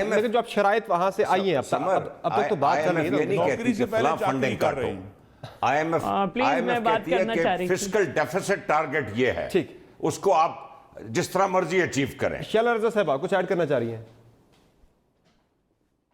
लेकिन जो आप शराइत वहां से आई है, अब तक तो बात कर रही है, नौकरी से पहले फंडिंग कर रही है। IMF कहती है कि फिस्कल डेफिसिट टारगेट ये है, ठीक, उसको आप जिस तरह मर्जी अचीव करें। शैला रज़ा साहब कुछ ऐड करना चाह रही हैं?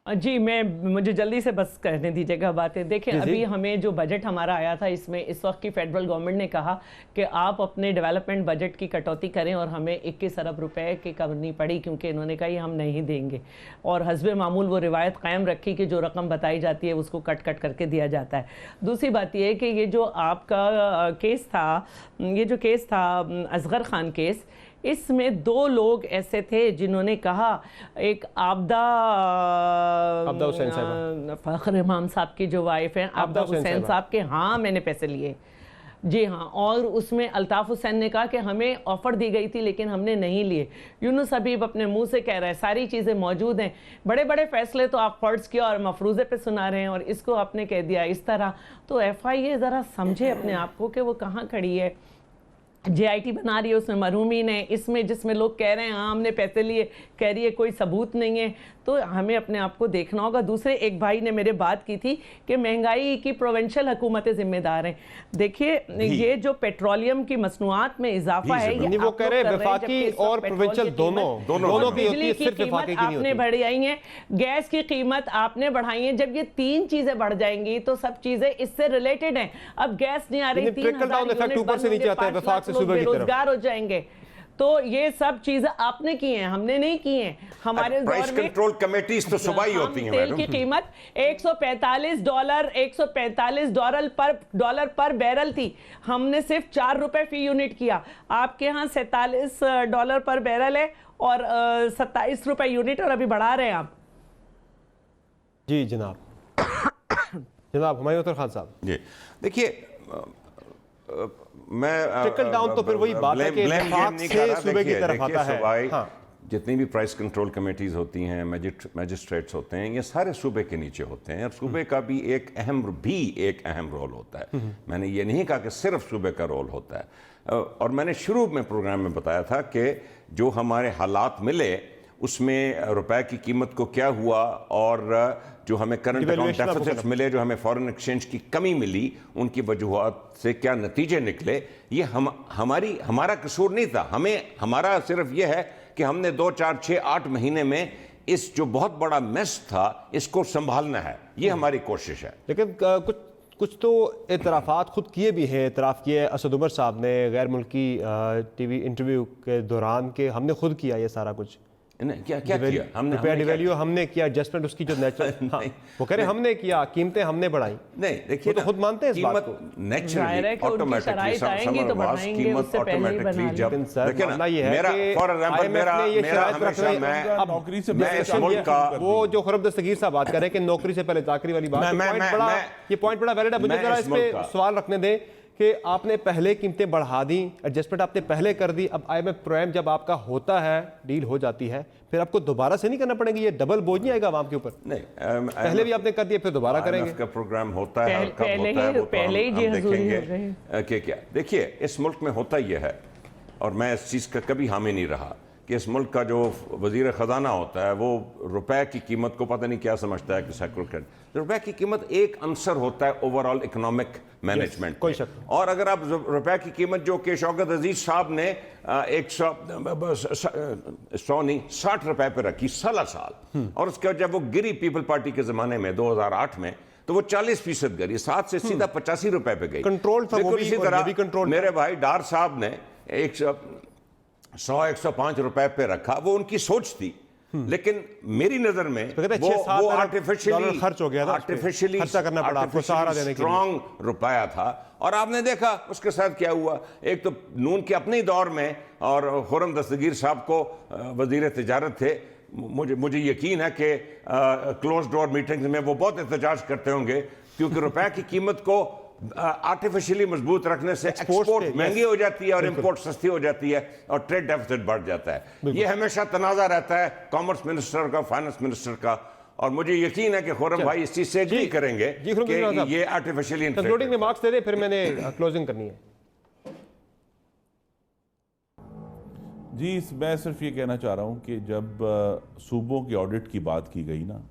जी, मुझे जल्दी से बस कहने दीजिएगा बातें। देखिए, अभी हमें जो बजट हमारा आया था, इसमें इस वक्त की फेडरल गवर्नमेंट ने कहा कि आप अपने डेवलपमेंट बजट की कटौती करें और हमें 21 अरब रुपए की करनी पड़ी, क्योंकि इन्होंने कहा हम नहीं देंगे। और हस्बे मामूल वो रिवायत कायम रखी कि जो रकम बताई जाती है उसको कट करके दिया जाता है। दूसरी बात यह है कि ये जो आपका केस था, ये जो केस था असगर खान केस, इसमें 2 लोग ऐसे थे जिन्होंने कहा, एक आबदा हुसैन साहब, फखर इमाम साहब की जो वाइफ हैं, आबदा हुसैन साहब के, हाँ मैंने पैसे लिए, जी हाँ। और उसमें अल्ताफ़ हुसैन ने कहा कि हमें ऑफ़र दी गई थी लेकिन हमने नहीं लिए। यूनुस हबीब अपने मुंह से कह रहा है, सारी चीज़ें मौजूद हैं। बड़े बड़े फैसले तो आप फर्ज किया और मफरूज़े पे सुना रहे हैं और इसको आपने कह दिया इस तरह। तो FIA ज़रा समझे अपने आप को कि वो कहाँ खड़ी है। JIT बना रही है उसमें मरहूमीन है, इसमें जिसमें लोग कह रहे हैं हाँ हमने पैसे लिए, कह रही है कोई सबूत नहीं है। तो हमें अपने आप को देखना होगा। दूसरे एक भाई ने मेरे बात की थी कि महंगाई की प्रोविंशियल हुकूमतें जिम्मेदार हैं। देखिए ये जो पेट्रोलियम की मसनूआत में इजाफा है, ये वो कह रहे हैं वफाकी और प्रोविंशियल दोनों की बिजली की कीमत आपने बढ़ाई है, गैस की कीमत आपने बढ़ाई है। जब ये तीन चीजें बढ़ जाएंगी तो सब चीजें इससे रिलेटेड हैं। अब गैस नहीं आ रही, 3,000 यूनिट बंद होंगे, 5 लाख लोग बेरोजगार हो जाएंगे। तो ये सब चीजें आपने की हैं, हमने नहीं की हैं। हमारे प्राइस कंट्रोल कमेटीज तो सुबह ही होती हैं। तेल की कीमत $145 पर बैरल थी, हमने सिर्फ $4 फी यूनिट किया। आपके यहाँ $47 पर बैरल है और $27 यूनिट, और अभी बढ़ा रहे हैं आप। जी जनाब जनाब हुमायूं अख्तर खान साहब जी देखिए, मैं ट्रिकल डाउन तो फिर वही बात है कि वफाक से सूबे की तरफ आता है। हाँ। जितनी भी प्राइस कंट्रोल कमेटीज होती हैं, मैजिस्ट्रेट्स होते हैं, ये सारे सूबे के नीचे होते हैं और सूबे का भी एक अहम रोल होता है। मैंने ये नहीं कहा कि सिर्फ सूबे का रोल होता है। और मैंने शुरू में प्रोग्राम में बताया था कि जो हमारे हालात मिले उसमें रुपए की कीमत को क्या हुआ और जो हमें करंट अकाउंट डेफिसिट्स मिले, जो हमें फॉरेन एक्सचेंज की कमी मिली, उनकी वजूहात से क्या नतीजे निकले, ये हमारा कसूर नहीं था। हमारा सिर्फ ये है कि हमने 2, 4, 6, 8 महीने में इस जो बहुत बड़ा मेस था इसको संभालना है, ये हमारी कोशिश है। लेकिन कुछ तो एतराफ़ात खुद किए भी हैं। एतराफ़ किए असद उमर साहब ने गैर मुल्की टीवी इंटरव्यू के दौरान के हमने खुद किया ये सारा कुछ। क्या किया हमने डिवेल्यू हमने किया, एडजस्टमेंट उसकी जो नेचुरल वो कह रहे हमने किया, कीमतें हमने बढ़ाई। नहीं देखिए, तो खुद मानते हैं इस बात को। नेचुरली ऑटोमेटिकली कीमत ऑटोमेटिकली जब देखिए ना, मेरा फॉर एग्जांपल मेरा हमेशा मैं नौकरी से इस मुल्क का वो जो खुरम दस्तगीर साहब बात कर रहे हैं कि नौकरी से पहले चाकरी वाली बात, ये पॉइंट बड़ा वैलिड है। मुझे जरा इस पे सवाल रखने दें कि आपने पहले कीमतें बढ़ा दी, एडजस्टमेंट आपने पहले कर दी, अब IMF प्रोग्राम जब आपका होता है, डील हो जाती है, फिर आपको दोबारा से नहीं करना पड़ेगा? ये डबल बोझ नहीं आएगा आवाम के ऊपर? नहीं, पहले भी आपने कर दिया, फिर दोबारा करेंगे। का प्रोग्राम होता है, कब होता है वो पहले ही हम देखेंगे कि क्या। देखिए इस मुल्क में होता यह है, और मैं इस चीज़ का कभी हामी नहीं रहा, कि इस मुल्क का जो वजीर ख़जाना होता है वो रुपए की कीमत को पता नहीं क्या समझता है कि सेक्युलर रुपए की कीमत एक अंसर होता है ओवरऑल इकोनॉमिक मैनेजमेंट। कोई शक। और अगर आप रुपए की कीमत जो कि शौकत अजीज साहब ने 60 रुपए पे रखी साल, और उसके बाद जब वो गिरी पीपल पार्टी के ज़माने में 2008 में, तो वो 40% गिरी, 7 से सीधा 85 रुपए पे गई। कंट्रोल था वो भी, इसी तरह मेरे भाई डार साहब ने 100-105 रुपए पे रखा, वो उनकी सोच थी। लेकिन मेरी नजर में वो आर्टिफिशियली खर्च हो गया था, आर्टिफिशियली खर्चा करना पड़ा आपको सहारा देने के लिए। स्ट्रॉन्ग रुपया था। और आपने देखा उसके साथ क्या हुआ। एक तो नून के अपने दौर में, और खुरम दस्तगीर साहब को वजीर तिजारत थे, मुझे यकीन है कि क्लोज डोर मीटिंग्स में वो बहुत एहतजाज करते होंगे, क्योंकि रुपए की कीमत को आर्टिफिशियली मजबूत रखने से एक्सपोर्ट महंगी हो जाती है और इंपोर्ट सस्ती हो जाती है और ट्रेड डेफिसिट बढ़ जाता है। ये हमेशा तनाज़ा रहता है कॉमर्स मिनिस्टर का, फाइनेंस मिनिस्टर का, और मुझे यकीन है कि खुरम भाई इस चीज से एग्री करेंगे कि ये आर्टिफिशियली। कंक्लूडिंग रिमार्क्स दे दे, फिर मैंने क्लोजिंग करनी है। जी मैं सिर्फ ये कहना चाह रहा हूँ कि जब सूबों की ऑडिट की बात की गई ना,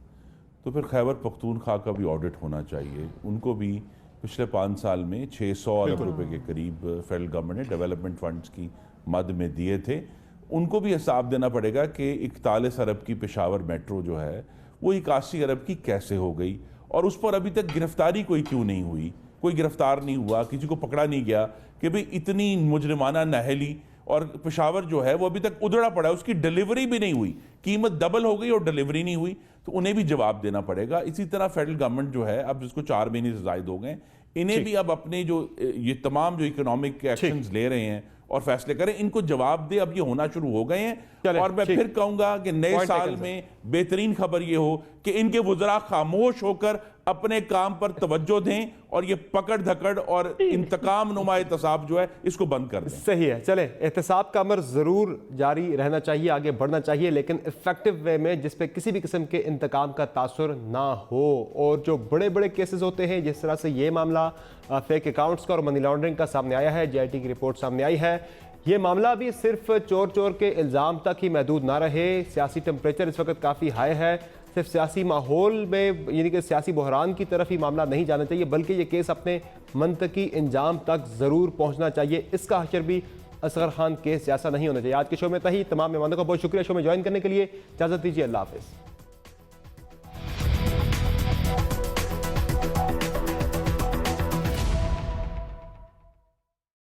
तो फिर खैबर पख्तूनख्वा का भी ऑडिट होना चाहिए। उनको भी पिछले 5 साल में 600 अरब रुपए के करीब फेडरल गवर्नमेंट ने डेवलपमेंट फंड्स की मद में दिए थे। उनको भी हिसाब देना पड़ेगा कि 41 अरब की पेशावर मेट्रो जो है वो 81 अरब की कैसे हो गई, और उस पर अभी तक गिरफ्तारी कोई क्यों नहीं हुई, कोई गिरफ्तार नहीं हुआ, किसी को पकड़ा नहीं गया कि भाई इतनी मुजरिमाना नहली, और पेशावर जो है वो अभी तक उधड़ा पड़ा है, उसकी डिलीवरी भी नहीं हुई, कीमत डबल हो गई और डिलीवरी नहीं हुई, तो उन्हें भी जवाब देना पड़ेगा। इसी तरह फेडरल गवर्नमेंट जो है, अब जिसको 4 महीने से जायद हो गए, इन्हें भी अब अपने जो ये तमाम जो इकोनॉमिक एक्शंस ले रहे हैं और फैसले करें, इनको जवाब दे। अब ये होना शुरू हो गए हैं। और मैं फिर कहूंगा कि नए साल में बेहतरीन खबर ये हो कि इनके वुज़रा खामोश होकर अपने काम पर तवज्जो दें और ये पकड़ धकड़ और इंतकाम नुमा एहतसाब जो है इसको बंद कर दें। सही है, चले एहतसाब का अमर ज़रूर जारी रहना चाहिए, आगे बढ़ना चाहिए, लेकिन इफेक्टिव वे में जिस पे किसी भी किस्म के इंतकाम का तासुर ना हो। और जो बड़े बड़े केसेस होते हैं, जिस तरह से ये मामला फेक अकाउंट्स का और मनी लॉन्ड्रिंग का सामने आया है, JIT की रिपोर्ट सामने आई है, ये मामला भी सिर्फ चोर चोर के इल्ज़ाम तक ही महदूद ना रहे। सियासी टेम्परेचर इस वक्त काफ़ी हाई है, सिर्फ सियासी माहौल में यानी कि सियासी बहरान की तरफ ही मामला नहीं जाना चाहिए, बल्कि ये केस अपने मंतकी इंजाम तक ज़रूर पहुंचना चाहिए। इसका हशर भी असगर खान केस जैसा नहीं होना चाहिए। आज के शो में तमाम मेहमानों का बहुत शुक्रिया शो में ज्वाइन करने के लिए। इजाज़त दीजिए, अल्लाह हाफ़िज़।